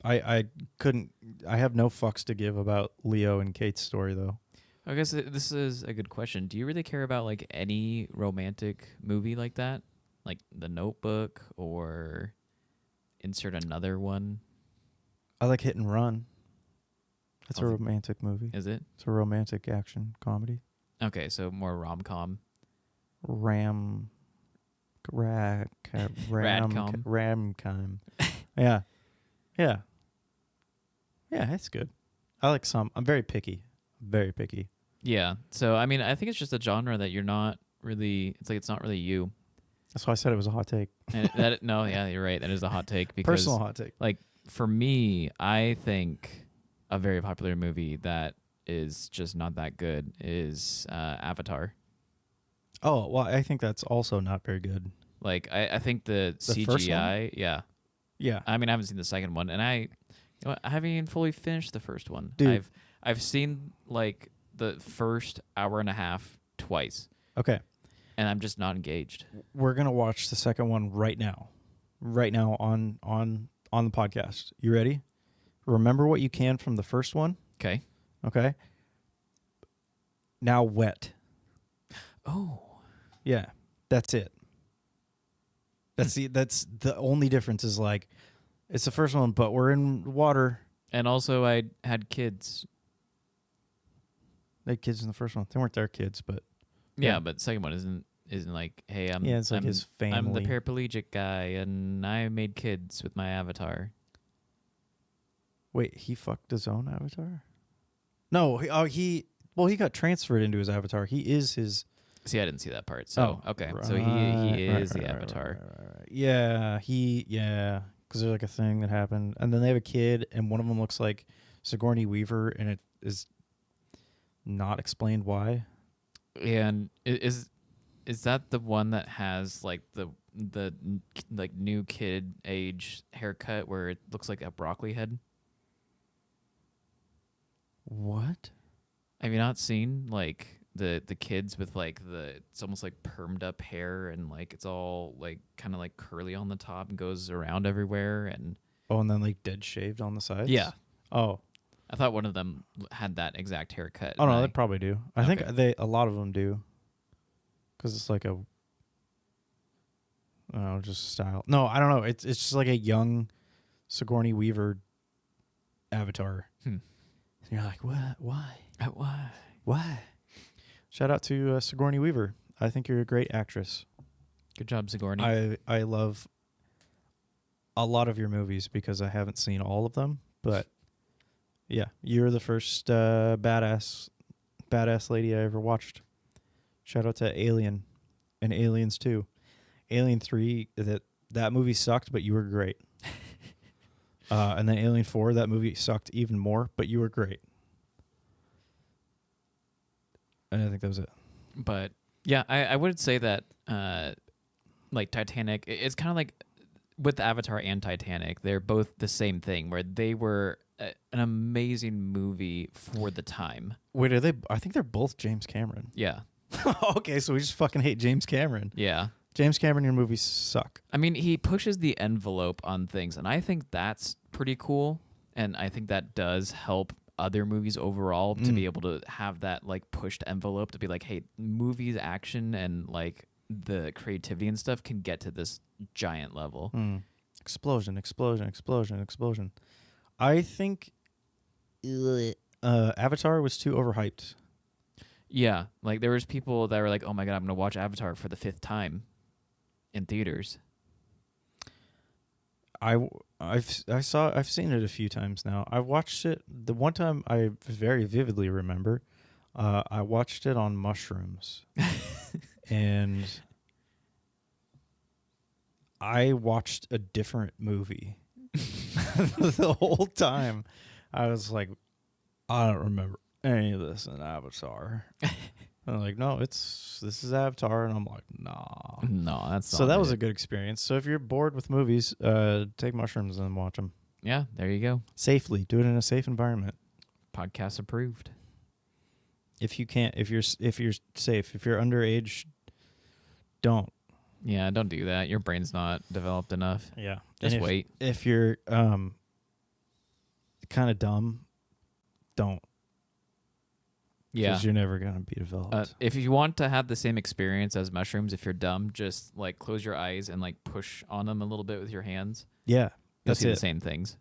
I couldn't... I have no fucks to give about Leo and Kate's story, though. I guess this is a good question. Do you really care about, like, any romantic movie like that? Like The Notebook, or insert another one? I like Hit and Run. That's a I don't think- romantic movie. Is it? It's a romantic action comedy. Okay, so more rom-com. Ramcom. Yeah. Yeah. Yeah, it's good. I like some. I'm very picky. Very picky. Yeah. So, I mean, I think it's just a genre that you're not really, it's like it's not really you. That's why I said it was a hot take. And no, yeah, you're right. That is a hot take because Personal hot take. like for me, I think a very popular movie that is just not that good is Avatar. Oh, well, I think that's also not very good. Like I think the CGI, first one? yeah. Yeah. I mean, I haven't seen the second one, and I haven't even fully finished the first one. Dude. I've seen like the first hour and a half twice, Okay. and I'm just not engaged. We're going to watch the second one right now. Right now on the podcast. You ready? Remember what you can from the first one? Okay. Okay. Now wet. Oh. Yeah. That's it. That's the only difference is like it's the first one, but we're in water. And also, I had kids. They had kids in the first one. They weren't their kids, but Yeah, but second one isn't like, hey, it's like his family. I'm the paraplegic guy, and I made kids with my avatar. Wait, he fucked his own avatar? No, he got transferred into his avatar. He is his. See, I didn't see that part. So okay, so he is the avatar. Right. Yeah, because there's like a thing that happened, and then they have a kid, and one of them looks like Sigourney Weaver, and it is not explained why. And is that the one that has like the like new kid age haircut where it looks like a broccoli head? What? Have you not seen like the kids with like it's almost like permed up hair and like it's all like kind of like curly on the top and goes around everywhere and Oh, and then like dead shaved on the sides. yeah. Oh. I thought one of them had that exact haircut. Oh no, they probably do. I think Okay. a lot of them do. Because it's like a, I don't know, just style. No, I don't know. It's just like a young Sigourney Weaver avatar. Hmm. And you're like, what? Why? Why? Why? Shout out to Sigourney Weaver. I think you're a great actress. Good job, Sigourney. I love a lot of your movies because I haven't seen all of them, but yeah, you're the first badass lady I ever watched. Shout out to Alien and Aliens 2. Alien 3, that movie sucked, but you were great. And then Alien 4, that movie sucked even more, but you were great. And I think that was it. But yeah, I would say that like Titanic, it's kind of like with Avatar and Titanic, they're both the same thing where they were an amazing movie for the time. Wait, are they? I think they're both James Cameron. Yeah. Okay, so we just fucking hate James Cameron. Yeah. James Cameron, your movies suck. I mean, he pushes the envelope on things, and I think that's pretty cool. And I think that does help other movies overall to be able to have that like pushed envelope to be like, hey, movies, action, and like the creativity and stuff can get to this giant level. Explosion, explosion, explosion, explosion. I think Avatar was too overhyped. Yeah, like there was people that were like, "Oh my god, I'm gonna watch Avatar for the 5th time in theaters." I've seen it a few times now. I've watched it. The one time I very vividly remember, I watched it on mushrooms, and I watched a different movie the whole time. I was like, I don't remember any of this in Avatar. And I'm like, no, this is Avatar, and I'm like, nah. No, that's So not that was it. a good experience. So if you're bored with movies, take mushrooms and watch them Yeah, there you go. safely. Do it in a safe environment. Podcast approved. If you can't, if you're safe, if you're underage, don't. Yeah, don't do that. Your brain's not developed enough. Yeah, Just wait. If you're kind of dumb, don't. Yeah. Because you're never gonna be developed. If you want to have the same experience as mushrooms, if you're dumb, just like close your eyes and like push on them a little bit with your hands. Yeah, You'll that's see it. the same things.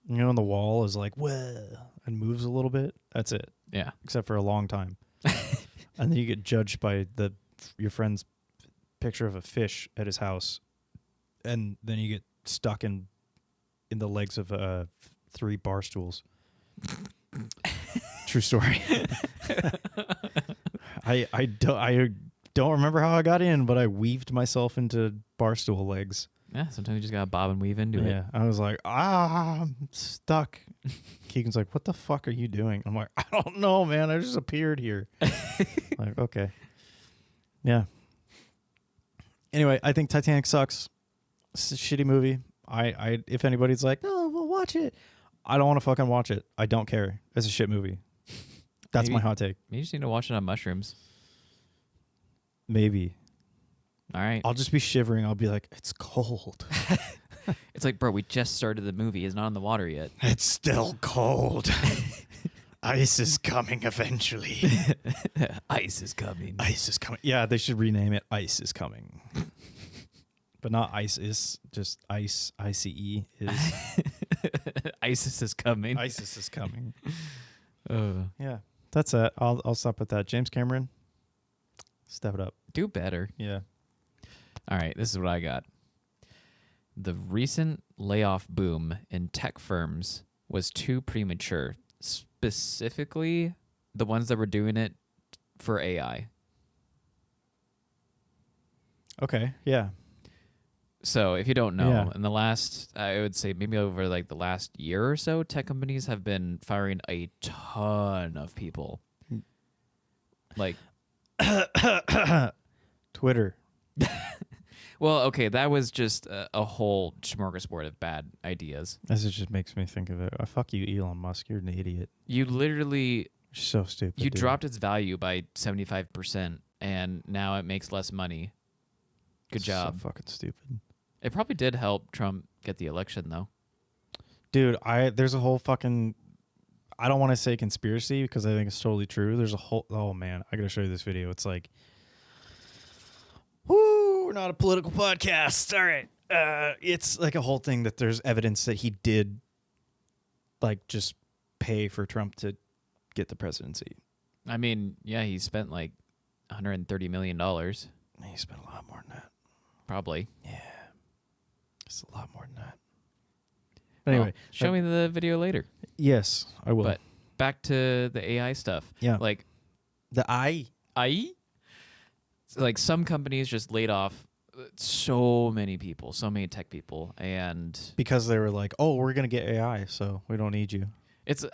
You know, when the wall is like, whoa, and moves a little bit. That's it. Yeah. Except for a long time. And then you get judged by your friend's picture of a fish at his house, and then you get stuck in the legs of 3 bar stools. True story. I don't remember how I got in, but I weaved myself into bar stool legs. Yeah, sometimes you just gotta bob and weave into it. Yeah, I was like, I'm stuck. Keegan's like, what the fuck are you doing? I'm like, I don't know, man. I just appeared here. Like, okay. Yeah. Anyway, I think Titanic sucks. It's a shitty movie. I if anybody's like, no, we'll watch it, I don't want to fucking watch it. I don't care. It's a shit movie. That's Maybe- my hot take. You just need to watch it on mushrooms. Maybe. All right. I'll just be shivering. I'll be like, it's cold. It's like, bro, we just started the movie. It's not in the water yet. It's still cold. Ice is coming eventually. Ice is coming. Ice is coming. Yeah, they should rename it Ice is Coming. But not Ice is, just Ice, ICE is. ISIS is coming. ISIS is coming. Yeah. That's it. I'll stop at that. James Cameron, step it up. Do better. Yeah. All right, this is what I got. The recent layoff boom in tech firms was too premature, specifically the ones that were doing it for AI. Okay. Yeah. So if you don't know, Yeah. in the last, I would say maybe over like the last year or so, tech companies have been firing a ton of people. Like, Twitter. well, okay, that was just a whole smorgasbord of bad ideas. This just makes me think of it. Fuck you, Elon Musk. You're an idiot. You literally So stupid. You dude. dropped its value by 75%, and now it makes less money. Good job. So fucking stupid. It probably did help Trump get the election, though. Dude, there's a whole fucking, I don't want to say conspiracy because I think it's totally true. There's a whole, oh man, I gotta show you this video. It's like, whoo, we're not a political podcast. All right. It's like a whole thing that there's evidence that he did like just pay for Trump to get the presidency. I mean, yeah, he spent like $130 million. He spent a lot more than that. Probably. Yeah. It's a lot more than that. But anyway, show me the video later. Yes, I will. But back to the AI stuff. Yeah. Like the AI? So like some companies just laid off so many people, so many tech people, and because they were like, "Oh, we're gonna get AI, so we don't need you." it's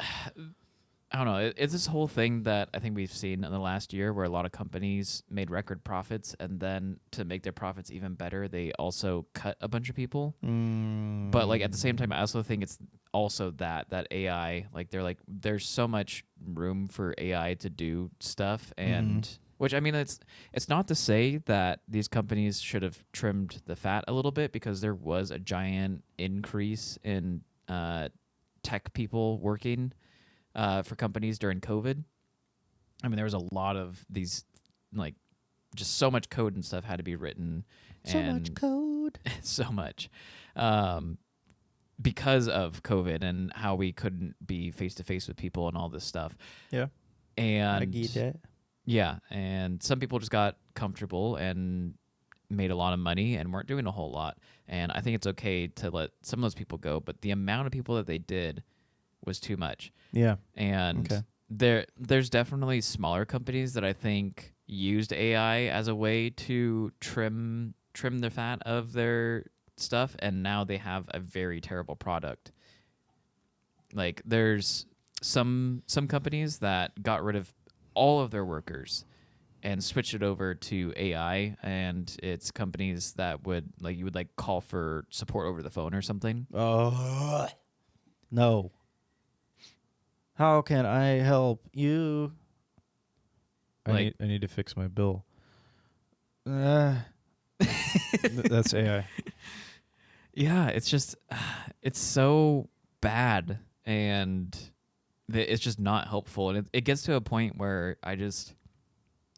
I don't know. It's this whole thing that I think we've seen in the last year where a lot of companies made record profits, and then to make their profits even better, they also cut a bunch of people. But like at the same time, I also think it's also that AI, like they're like, there's so much room for AI to do stuff, and which I mean, it's not to say that these companies should have trimmed the fat a little bit, because there was a giant increase in tech people working for companies during COVID. I mean, there was a lot of these, like, just so much code and stuff had to be written. So much code. So much. Because of COVID and how we couldn't be face-to-face with people and all this stuff. Yeah. And I get that. Yeah, and some people just got comfortable and made a lot of money and weren't doing a whole lot. And I think it's okay to let some of those people go, but the amount of people that they did was too much. Yeah. And there's definitely smaller companies that I think used AI as a way to trim the fat of their stuff, and now they have a very terrible product. Like there's some companies that got rid of all of their workers and switch it over to AI, and it's companies that would like, you would like call for support over the phone or something. No. How can I help you? I need to fix my bill. That's AI. Yeah, it's just it's so bad, and it's just not helpful, and it gets to a point where I just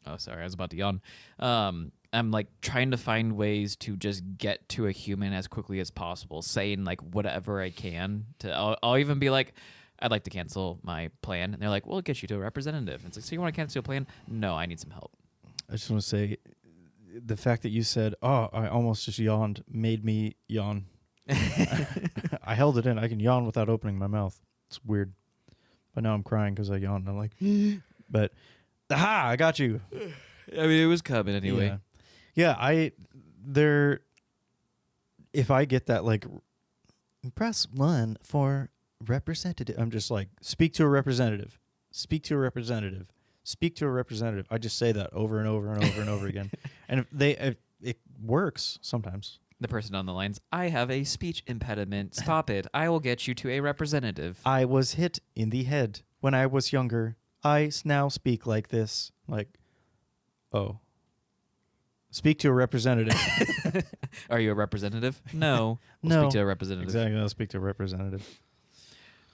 I was about to yawn. I'm like trying to find ways to just get to a human as quickly as possible, saying like whatever I can to. I'll even be like, I'd like to cancel my plan, and they're like, "Well, it gets you to a representative." And it's like, so you want to cancel your plan? No, I need some help. I just want to say, the fact that you said, "Oh, I almost just yawned," made me yawn. I held it in. I can yawn without opening my mouth. It's weird. But now I'm crying because I yawned. I'm like, but, aha, I got you. I mean, it was coming anyway. Yeah, if I get that, like, press 1 for representative, I'm just like, speak to a representative. Speak to a representative. Speak to a representative. I just say that over and over and over and over again. And it works sometimes. The person on the lines, I have a speech impediment. Stop it. I will get you to a representative. I was hit in the head when I was younger. I now speak like this. Like, oh. Speak to a representative. Are you a representative? No. No. Speak to a representative. Exactly. I'll speak to a representative.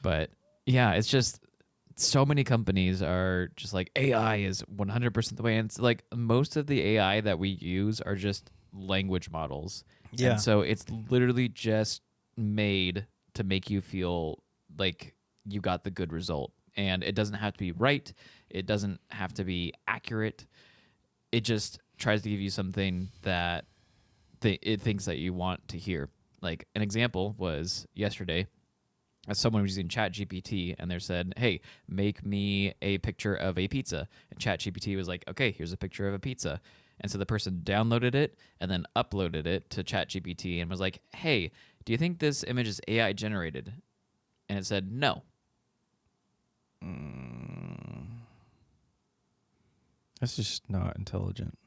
But yeah, it's just so many companies are just like, AI is 100% the way. And it's like most of the AI that we use are just language models. Yeah. And so it's literally just made to make you feel like you got the good result. And it doesn't have to be right. It doesn't have to be accurate. It just tries to give you something that it thinks that you want to hear. Like an example was yesterday, as someone was using ChatGPT, and they said, hey, make me a picture of a pizza. And ChatGPT was like, okay, here's a picture of a pizza. And so the person downloaded it and then uploaded it to ChatGPT and was like, hey, do you think this image is AI generated? And it said, no. That's just not intelligent.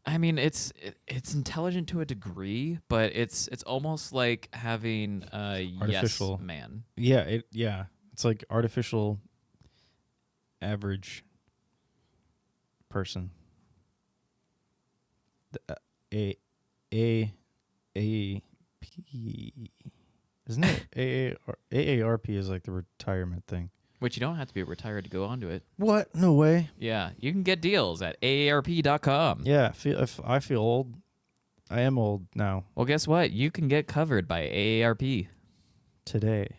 I mean, it's intelligent to a degree, but it's almost like having a artificial yes man. Yeah, it's like artificial average person. The, AARP. Isn't it AARP is like the retirement thing. Which you don't have to be retired to go onto it. What? No way. Yeah, you can get deals at aarp.com. Yeah, if I feel old. I am old now. Well, guess what? You can get covered by AARP. Today.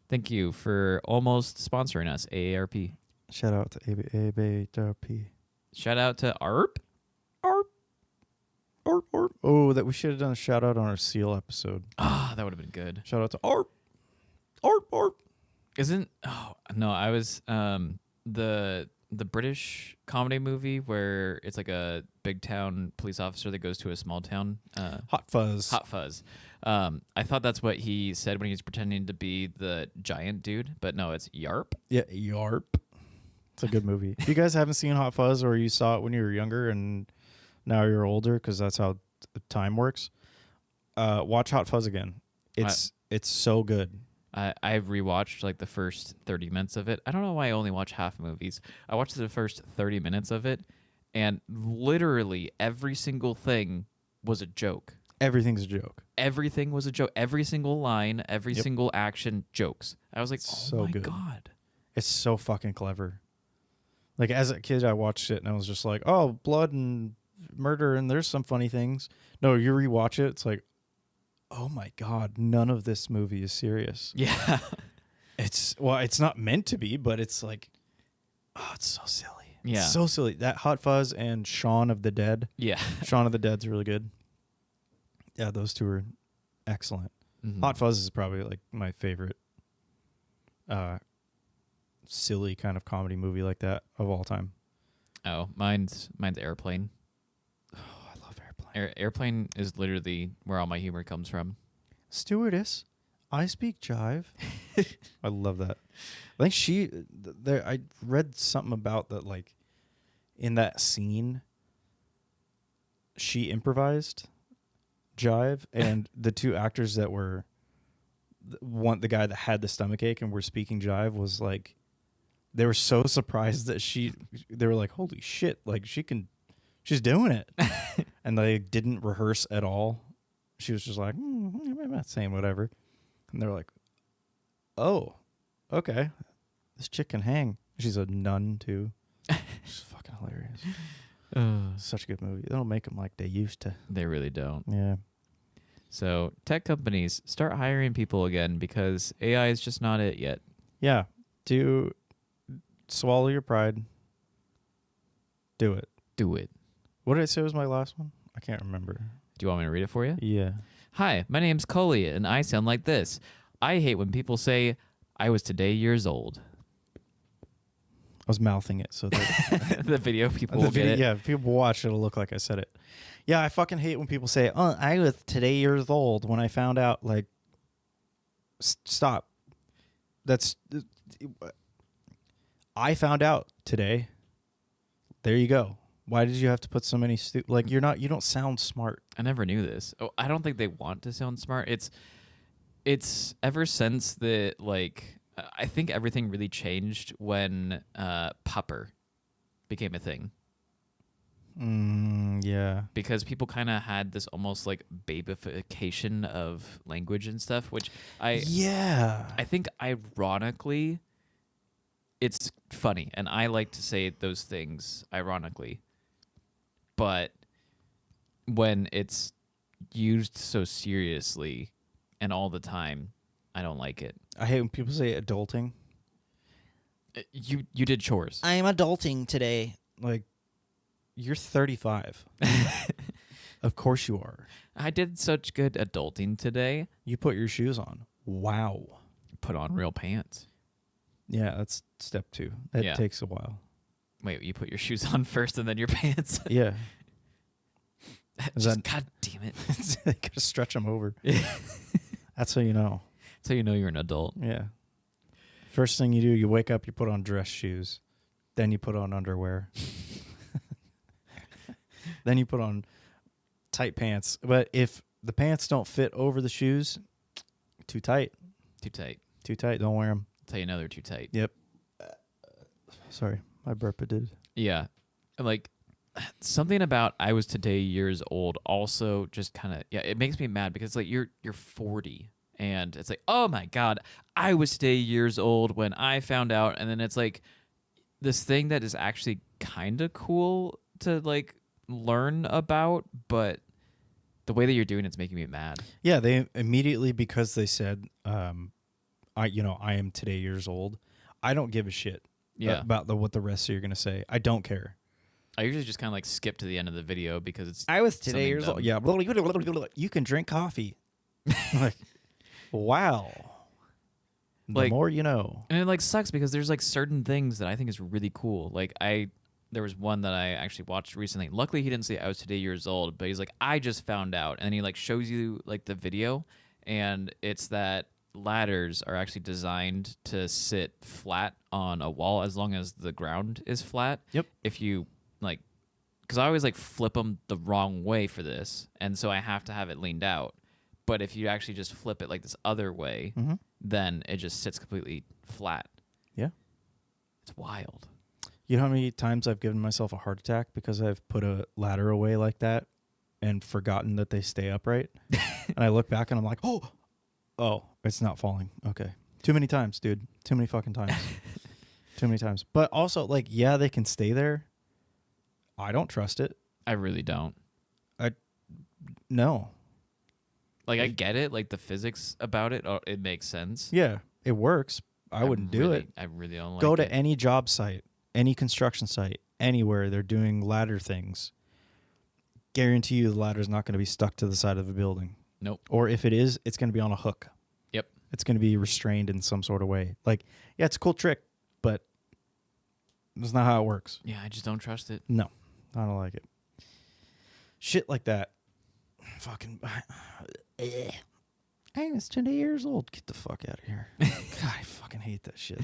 Thank you for almost sponsoring us, AARP. Shout out to AARP. Shout out to ARP. ARP. Oh, that we should have done a shout out on our seal episode. Ah, that would have been good. Shout out to ARP. Isn't I was the British comedy movie where it's like a big town police officer that goes to a small town. Hot Fuzz. Hot Fuzz. I thought that's what he said when he was pretending to be the giant dude, but no, it's Yarp. Yeah, Yarp. It's a good movie. If you guys haven't seen Hot Fuzz, or you saw it when you were younger and now you're older, because that's how time works, watch Hot Fuzz again. It's so good. I've rewatched like the first 30 minutes of it. I don't know why I only watch half movies. I watched the first 30 minutes of it, and literally every single thing was a joke. Everything's a joke. Everything was a joke. Every single line, every single action, jokes. I was like, so my good. God. It's so fucking clever. Like, as a kid, I watched it, and I was just like, oh, blood and murder, and there's some funny things. No, you rewatch it, it's like, oh my God, none of this movie is serious. Yeah. It's not meant to be, but it's like, oh, it's so silly. Yeah. It's so silly. That Hot Fuzz and Shaun of the Dead. Yeah. Shaun of the Dead's really good. Yeah, those two are excellent. Mm-hmm. Hot Fuzz is probably like my favorite silly kind of comedy movie like that of all time. Oh, mine's Airplane. Oh, I love Airplane. Airplane is literally where all my humor comes from. Stewardess, I speak jive. I love that. I think I read something about that, like, in that scene, she improvised jive, and the two actors that were, the guy that had the stomachache and were speaking jive was like, they were so surprised that they were like, holy shit, like she's doing it. And they didn't rehearse at all. She was just like, I'm not saying whatever. And they're like, oh, okay. This chick can hang. She's a nun too. It's fucking hilarious. Such a good movie. They don't make them like they used to. They really don't. Yeah. So tech companies, start hiring people again, because AI is just not it yet. Yeah. Swallow your pride. Do it. Do it. What did I say was my last one? I can't remember. Do you want me to read it for you? Yeah. Hi, my name's Coley, and I sound like this. I hate when people say, I was today years old. I was mouthing it so that The video people will get it. Yeah, if people watch, it'll look like I said it. Yeah, I fucking hate when people say, oh, I was today years old, when I found out, like, stop. I found out today. There you go. Why did you have to put so many you don't sound smart. I never knew this. Oh, I don't think they want to sound smart. It's ever since the, like, I think everything really changed when pupper became a thing. Yeah. Because people kind of had this almost like babification of language and stuff, which I think ironically it's funny, and I like to say those things ironically. But when it's used so seriously and all the time, I don't like it. I hate when people say adulting. You did chores. I am adulting today. Like, you're 35. Of course you are. I did such good adulting today. You put your shoes on. Wow. Put on real pants. Yeah, that's step 2. That takes a while. Wait, you put your shoes on first and then your pants? Yeah. God damn it. You gotta stretch them over. That's how you know. That's how you know you're an adult. Yeah. First thing you do, you wake up, you put on dress shoes. Then you put on underwear. Then you put on tight pants. But if the pants don't fit over the shoes, too tight. Too tight. Too tight, don't wear them. That's how you know they're too tight. Yep. Sorry, my burp did. Yeah. Like something about I was today years old also just kind of it makes me mad because like you're 40 and it's like, "Oh my god, I was today years old when I found out." And then it's like this thing that is actually kind of cool to like learn about, but the way that you're doing it's making me mad. Yeah, they immediately, because they said, I am today years old. I don't give a shit Yeah. about what the rest of you are gonna say. I don't care. I usually just kind of like skip to the end of the video because it's I was today something years old. dumb. Yeah, you can drink coffee. Like, wow. The Like, more you know. and it like sucks because there's like certain things that I think is really cool. Like there was one that I actually watched recently. Luckily he didn't say I was today years old, but he's like, I just found out. And he like shows you like the video, and it's that ladders are actually designed to sit flat on a wall as long as the ground is flat. Yep. If you like, because I always like flip them the wrong way for this, and so I have to have it leaned out. But if you actually just flip it like this other way, Mm-hmm. then it just sits completely flat. Yeah. It's wild. You know how many times I've given myself a heart attack because I've put a ladder away like that and forgotten that they stay upright? And I look back and I'm like, oh, it's not falling. Okay. Too many times, dude. Too many fucking times. Too many times. But also, like, yeah, they can stay there. I don't trust it. I really don't. No. Like, I get it. Like, the physics about it, it makes sense. Yeah, it works. I wouldn't do it. I really don't like it. Go to any job site, any construction site, anywhere they're doing ladder things. Guarantee you the ladder's not going to be stuck to the side of the building. Nope. Or if it is, it's going to be on a hook. Yep. It's going to be restrained in some sort of way. Like, yeah, it's a cool trick, but that's not how it works. Yeah, I just don't trust it. No, I don't like it. Shit like that. Fucking. I was 20 years old. Get the fuck out of here. God, I fucking hate that shit.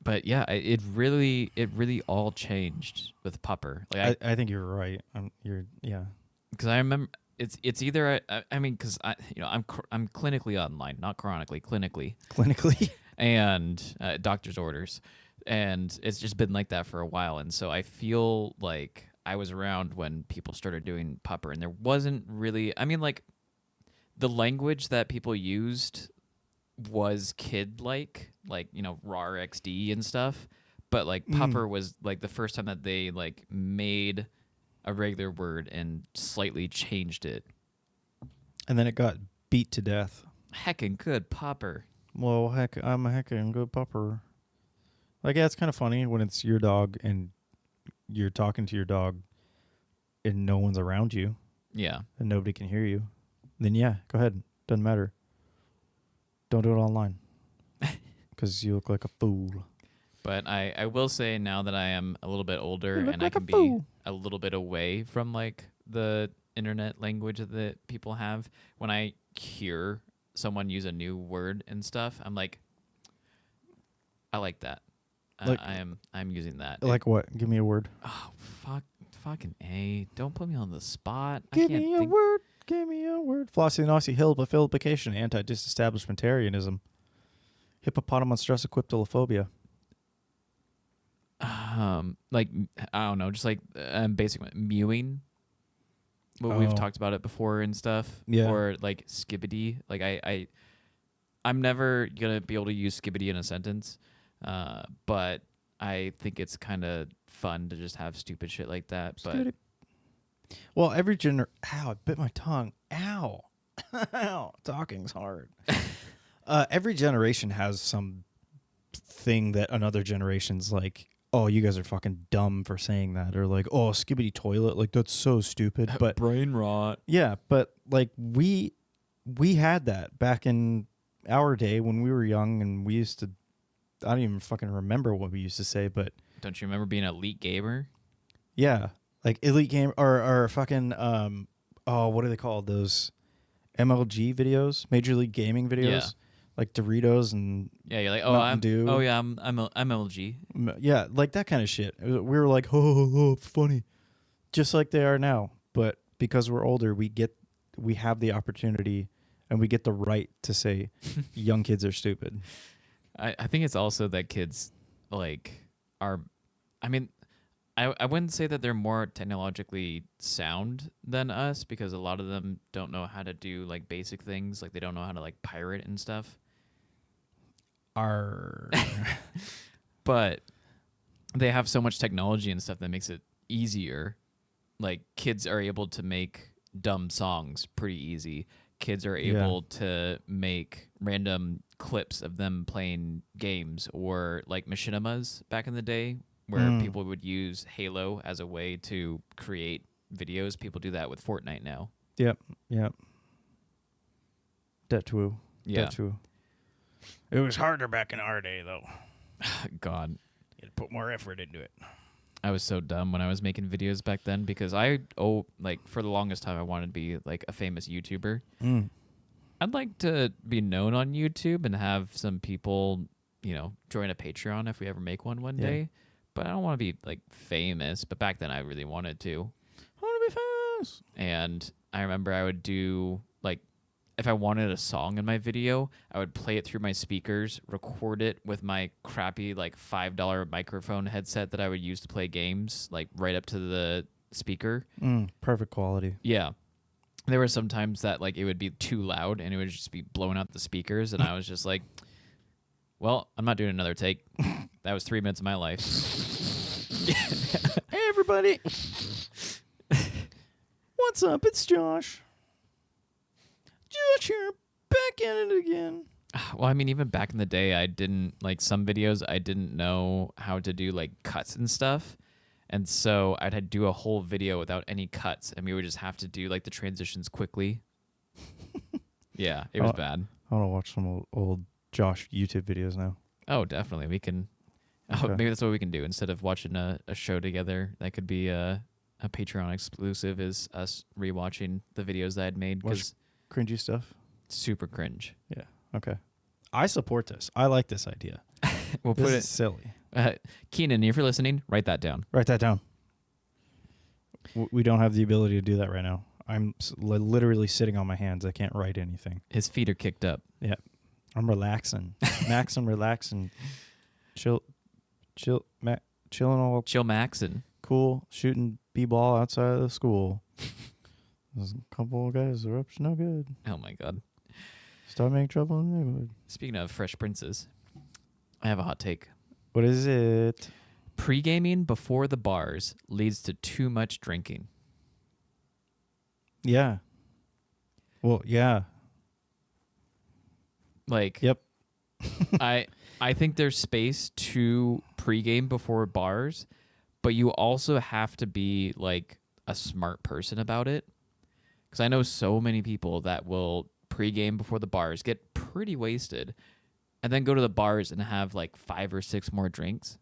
But yeah, it really all changed with Pupper. Like I think you're right. Yeah. because I remember it's either I mean because I'm clinically online, not chronically, clinically, and doctor's orders, and it's just been like that for a while. And so I feel like I was around when people started doing Pupper, and there wasn't really. I mean, like the language that people used was kid-like, like RAR XD and stuff. But like Pupper was like the first time that they like made a regular word and slightly changed it. And then it got beat to death. Heckin' good Pupper. Well, heck, I'm a heckin' good pupper. Like, yeah, it's kind of funny when it's your dog and you're talking to your dog and no one's around you. Yeah. And nobody can hear you. Then, yeah, go ahead. Doesn't matter. Don't do it online. Because you look like a fool. But I will say now that I am a little bit older and I like can a be fool. a little bit away from like the internet language that people have, when I hear someone use a new word and stuff, I'm like, I like that. Like- I'm using that. Like what? Give me a word. Oh fucking A. Don't put me on the spot. Give I can't me a think. word. Give me a word. Flossy Nosy Hillbillification, anti-disestablishmentarianism, hippopotamonstressiquiptilophobia. Like I don't know, just like basic mewing. Well, we've Oh. talked about it before and stuff. Yeah. Or like skibbity. Like I'm never gonna be able to use skibbity in a sentence, but I think it's kind of fun to just have stupid shit like that. But Well, Ow, I bit my tongue. Ow. Ow. Talking's hard. Every generation has some thing that another generation's like, oh, you guys are fucking dumb for saying that. Or like, oh, skibbity toilet. Like, that's so stupid. But brain rot. yeah, but like we had that back in our day when we were young, and we used to, I don't even fucking remember what we used to say, but Don't you remember being an elite gamer? yeah, like elite game or fucking what are they called? Those MLG videos, Major League Gaming videos, Yeah. like Doritos and Yeah, you're like, Mountain Dew. I'm LG. Yeah, like that kind of shit. We were like, oh, funny, just like they are now. But because we're older, we have the opportunity and we get the right to say young kids are stupid. I think it's also that kids like are, I mean, I wouldn't say that they're more technologically sound than us because a lot of them don't know how to do like basic things. Like they don't know how to like pirate and stuff. Our But they have so much technology and stuff that makes it easier. Like kids are able to make dumb songs pretty easy. Kids are able to make random clips of them playing games, or like machinimas back in the day where people would use Halo as a way to create videos. People do that with Fortnite now. Yep. That too. Yeah. That too. It was harder back in our day, though. God. You had to put more effort into it. I was so dumb when I was making videos back then because like for the longest time I wanted to be like a famous YouTuber. I'd like to be known on YouTube and have some people, join a Patreon if we ever make one day. But I don't want to be like famous. But back then I really wanted to. I want to be famous. And I remember I would do like, if I wanted a song in my video, I would play it through my speakers, record it with my crappy like $5 microphone headset that I would use to play games, like right up to the speaker. Perfect quality. Yeah. There were some times that like it would be too loud and it would just be blowing out the speakers, and I was just like, well, I'm not doing another take. That was 3 minutes of my life. Hey, everybody. What's up? It's Josh. Josh here, back at it again. Well, I mean, even back in the day, I didn't, like some videos, I didn't know how to do like cuts and stuff. And so I'd had to do a whole video without any cuts, and we would just have to do like the transitions quickly. Yeah, it was bad. I want to watch some old Josh YouTube videos now. Oh, definitely. We can. Okay. Oh, maybe that's what we can do instead of watching a show together. That could be a Patreon exclusive, is us rewatching the videos that I'd made, because Cringy stuff. super cringe. Yeah. Okay. I support this. I like this idea. We'll This put is it. silly. Keenan, if you're listening, write that down. Write that down. We don't have the ability to do that right now. I'm literally sitting on my hands. I can't write anything. His feet are kicked up. Yeah. I'm relaxing. I'm relaxing. Chilling all Chill Maxin. cool, shooting b-ball outside of the school. There's a couple of guys that are up to no good. Oh my God. Start making trouble in the neighborhood. Speaking of Fresh Princes, I have a hot take. What is it? Pre-gaming before the bars leads to too much drinking. Yeah. Well, yeah. Like, Yep. I think there's space to pre-game before bars, but you also have to be like a smart person about it. Because I know so many people that will pre-game before the bars, get pretty wasted, and then go to the bars and have like 5 or 6 more drinks.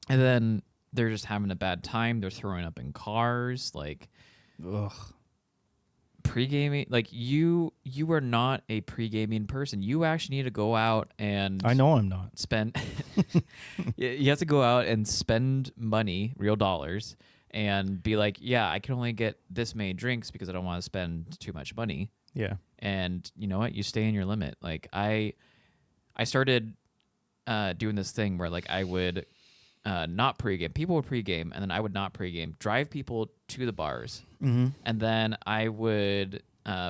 And then they're just having a bad time. They're throwing up in cars. Like, Ugh. pre-gaming, like you are not a pre-gaming person. You actually need to go out and I know I'm not. spend you have to go out and spend money, real dollars, and be like, yeah, I can only get this many drinks because I don't want to spend too much money. Yeah. And you know what? You stay in your limit. Like I started doing this thing where like I would not pregame. People would pregame, and then I would not pregame. Drive people to the bars, and then I would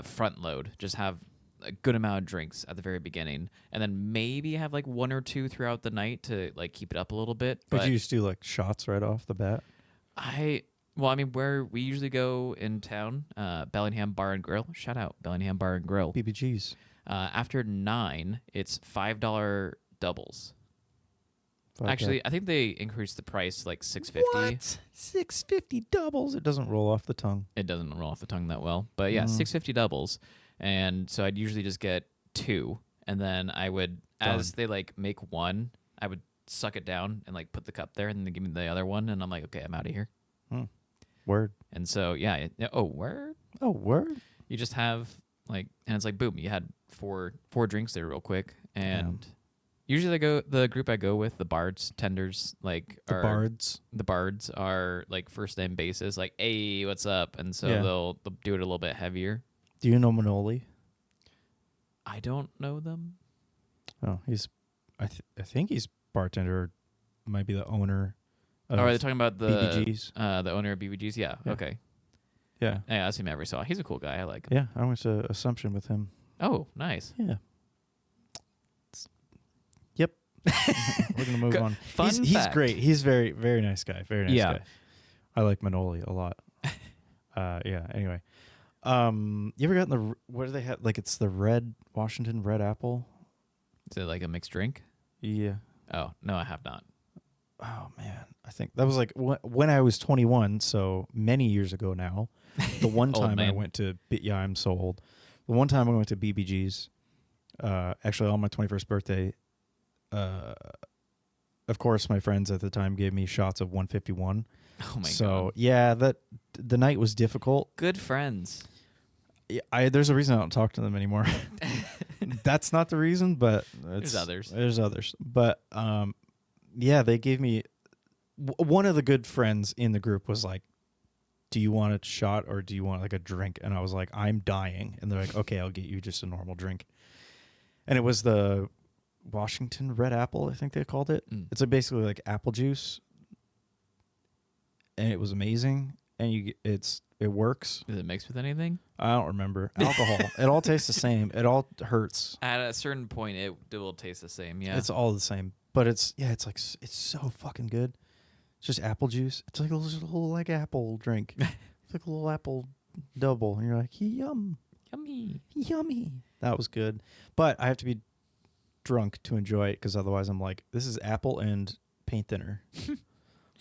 front load. Just have a good amount of drinks at the very beginning, and then maybe have like 1 or 2 throughout the night to like keep it up a little bit. But But you just do like shots right off the bat? well, I mean, where we usually go in town, Bellingham Bar and Grill. Shout out Bellingham Bar and Grill. BBGs. After 9, it's $5 doubles. Fuck Actually, that. I think they increased the price to like $6.50. What? $6.50 doubles? It doesn't roll off the tongue. It doesn't roll off the tongue that well, but yeah, $6.50 doubles. And so I'd usually just get 2, and then I would, as they like make one, I would suck it down and like put the cup there, and then they give me the other one, and I'm like, okay, I'm out of here. Word. And so yeah, oh word. Oh, word. You just have like, and it's like boom, you had four drinks there real quick, and usually the group I go with, the bards, tenders, like The bards. The bards are like first name basis, like, hey, what's up? And so they'll do it a little bit heavier. Do you know Manoli? I don't know them. Oh, he's. I think he's bartender might be the owner of Oh, are they talking about BBGs. The owner of BBGs? Yeah. Yeah. Okay. Yeah. Yeah, I see him every so. He's a cool guy. I like him. Yeah, I went to Assumption with him. Oh, nice. Yeah. Yep. We're gonna move on. Fun He's fact. great. He's very, very nice guy. Very nice Yeah. guy. I like Manoli a lot. Yeah. Anyway, you ever gotten the what do they have? Like it's the red Washington red apple. Is it like a mixed drink? Yeah. Oh no, I have not. Oh man, I think that was like when I was 21, so many years ago now. The one Old time I man. went to yeah, I'm so old. The one time I went to BBG's, actually on my 21st birthday. Of course, my friends at the time gave me shots of 151. Oh my god. So yeah, that the night was difficult. Good friends. Yeah, there's a reason I don't talk to them anymore. That's not the reason, but There's others. There's others, but yeah, they gave me one of the good friends in the group was like, "Do you want a shot or do you want like a drink?" And I was like, "I'm dying," and they're like, "Okay, I'll get you just a normal drink." And it was the Washington Red Apple, I think they called it. Mm. It's like basically like apple juice, and it was amazing. And it works. Is it mixed with anything? I don't remember alcohol. It all tastes the same. It all hurts. At a certain point, it will taste the same. Yeah. It's all the same, but it's like it's so fucking good. It's just apple juice. It's like a little like apple drink. It's like a little apple double, and you're like, yum, yummy. yummy. That was good, but I have to be drunk to enjoy it because otherwise I'm like, this is apple and paint thinner.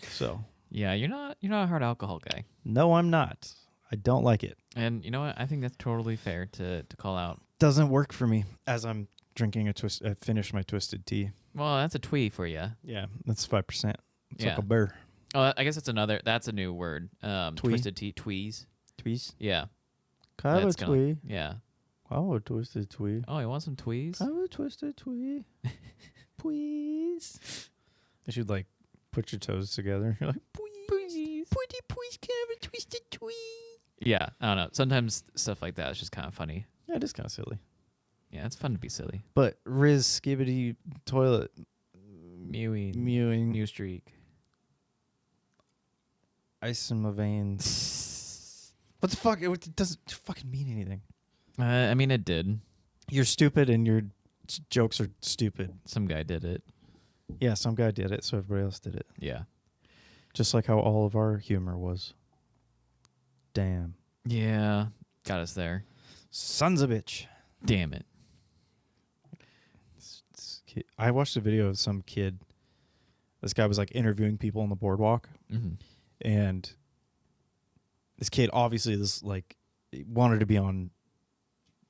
So Yeah, you're not a hard alcohol guy. no, I'm not. I don't like it. And you know what? I think that's totally fair to call out. Doesn't work for me as I'm drinking I finished my twisted tea. Well, that's a twee for you. Yeah, that's 5%. It's Yeah. like a bear. Oh, I guess that's a new word. Twisted tea, tweez. Tweez. Yeah. Have a That's kinda twee. Yeah. Oh, a twisted twee. Oh, you want some tweez? Have a twisted twee. Please. I should like put your toes together. You're like, Please. please, can I have a twisted twee? Yeah, I don't know. Sometimes stuff like that is just kind of funny. Yeah, it is kind of silly. Yeah, it's fun to be silly. But Riz Skibbity toilet Mewing. Mew streak. ice in my veins. What the fuck? It doesn't fucking mean anything. I mean, it did. You're stupid and your jokes are stupid. Some guy did it. Yeah, some guy did it, so everybody else did it. Yeah. Just like how all of our humor was. Damn. Yeah. Got us there. Sons of bitch. Damn it. I watched a video of some kid. This guy was like interviewing people on the boardwalk, Mm-hmm. and this kid obviously wanted to be on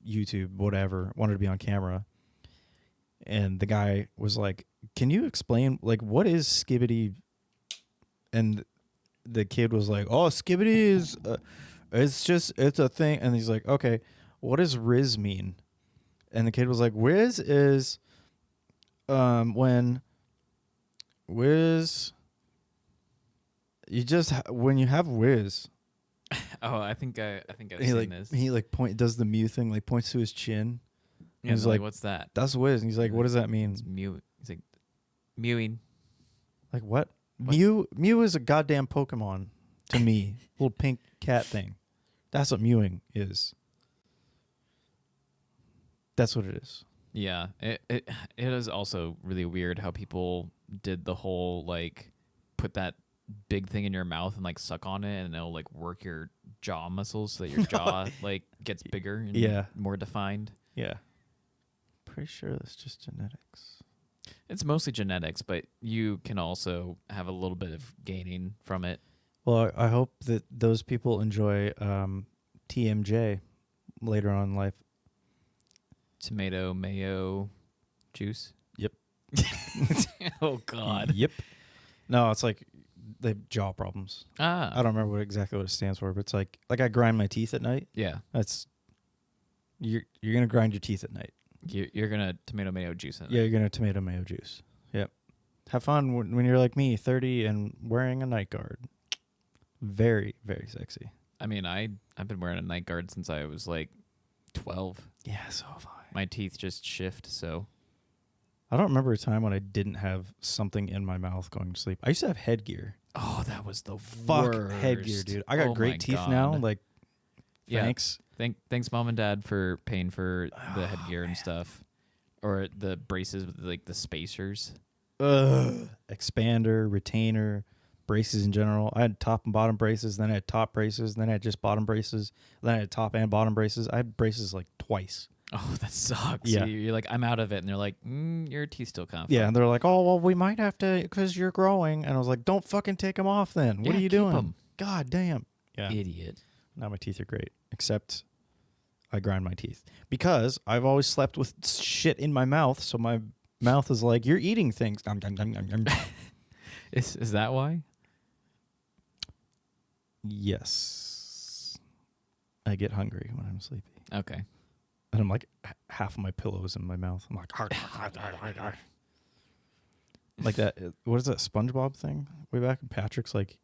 YouTube, whatever, wanted to be on camera. And the guy was like, "Can you explain like what is Skibbity?" And the kid was like, "Oh, Skibbity is it's a thing." And he's like, "Okay, what does Riz mean?" And the kid was like, "Riz is when Wiz, when you have Wiz." Oh, I think I've He seen this. he like does the Mew thing, like points to his chin. Yeah, he's they're like, what's that? "That's Wiz." And he's like, "What does that mean?" It's mew. He's like, mewing. Like what? What? Mew is a goddamn Pokemon to me. Little pink cat thing. That's what mewing is. That's what it is. Yeah, it is also really weird how people did the whole like put that big thing in your mouth and like suck on it and it'll like work your jaw muscles so that your jaw like gets bigger and more defined. Yeah. Pretty sure that's just genetics. It's mostly genetics, but you can also have a little bit of gaining from it. Well, I hope that those people enjoy TMJ later on in life. Tomato mayo juice. Yep. Oh God. Yep. No, it's like they have jaw problems. Ah. I don't remember exactly what it stands for, but it's like I grind my teeth at night. Yeah. That's you're gonna grind your teeth at night. You're gonna tomato mayo juice in it. Yeah, you're gonna tomato mayo juice. Yep. Have fun when you're like me, 30 and wearing a night guard. Very, very sexy. I mean, I've been wearing a night guard since I was like 12. Yeah, so have I. My teeth just shift, so I don't remember a time when I didn't have something in my mouth going to sleep. I used to have headgear. Oh, that was the Fuck worst. headgear, dude. I got Oh great my teeth God. now. Like, Yeah. thanks. Thanks, mom and dad, for paying for the headgear and stuff, or the braces with like the spacers. Expander, retainer, braces in general. I had top and bottom braces, then I had top braces, then I had just bottom braces, then I had top and bottom braces. I had braces like twice. Oh, that sucks. Yeah. You're like, I'm out of it, and they're like, your teeth still kind of. Yeah, and they're like, oh, well, we might have to because you're growing. And I was like, don't fucking take them off then. What Yeah, are you keep doing? 'em. God damn. Yeah. Idiot. Now my teeth are great, except I grind my teeth because I've always slept with shit in my mouth. So my mouth is like, you're eating things. Nom, nom, nom, nom, nom. Is that why? Yes. I get hungry when I'm sleepy. Okay. And I'm like, half of my pillows in my mouth. I'm like, like that. What is that SpongeBob thing? Way back when Patrick's like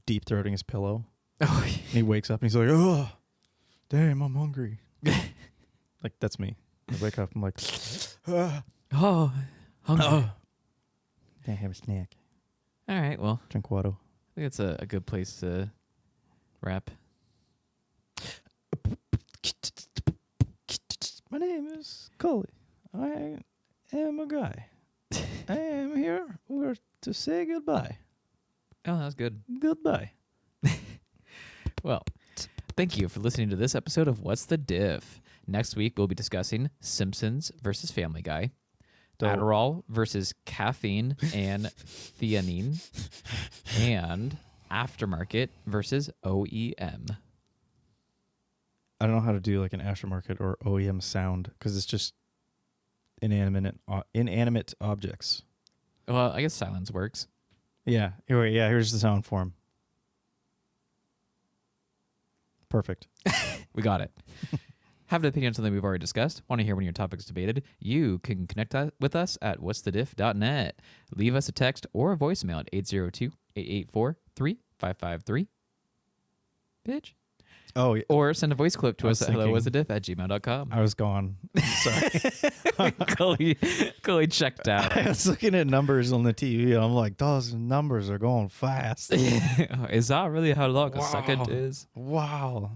deep throating his pillow. Oh, And he wakes up and he's like, oh, damn, I'm hungry. Like, that's me. I wake up, I'm like, oh, hungry. Can I have a snack? All right. Well, Drink water. I think it's a good place to wrap. My name is Cully. I am a guy. I am here to say goodbye. Oh, that was good. Goodbye. Well, thank you for listening to this episode of What's the Diff? Next week, we'll be discussing Simpsons versus Family Guy, Dope. Adderall versus caffeine and theanine, and Aftermarket versus OEM. I don't know how to do like an aftermarket or OEM sound because it's just inanimate objects. Well, I guess silence works. Yeah. Anyway, yeah, here's the sound form. Perfect. We got it. Have an opinion on something we've already discussed? Want to hear one of your topics debated? You can connect with us at whatsthediff.net. Leave us a text or a voicemail at 802-884-3553. Bitch. Oh, yeah. Or send a voice clip to I us was at thinking- hellowasthediff@gmail.com. I was gone. Sorry. Cully checked out. I was looking at numbers on the TV. And I'm like, those numbers are going fast. Is that really how long a second is? Wow.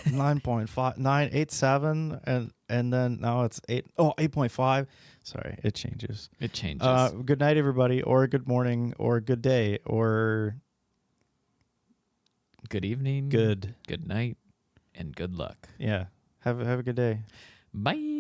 9.5, 987, and then now it's 8.5. Sorry, it changes. It changes. Good night, everybody, or good morning, or good day, or Good evening. good. Good night. And good luck. Yeah. Have a good day. Bye.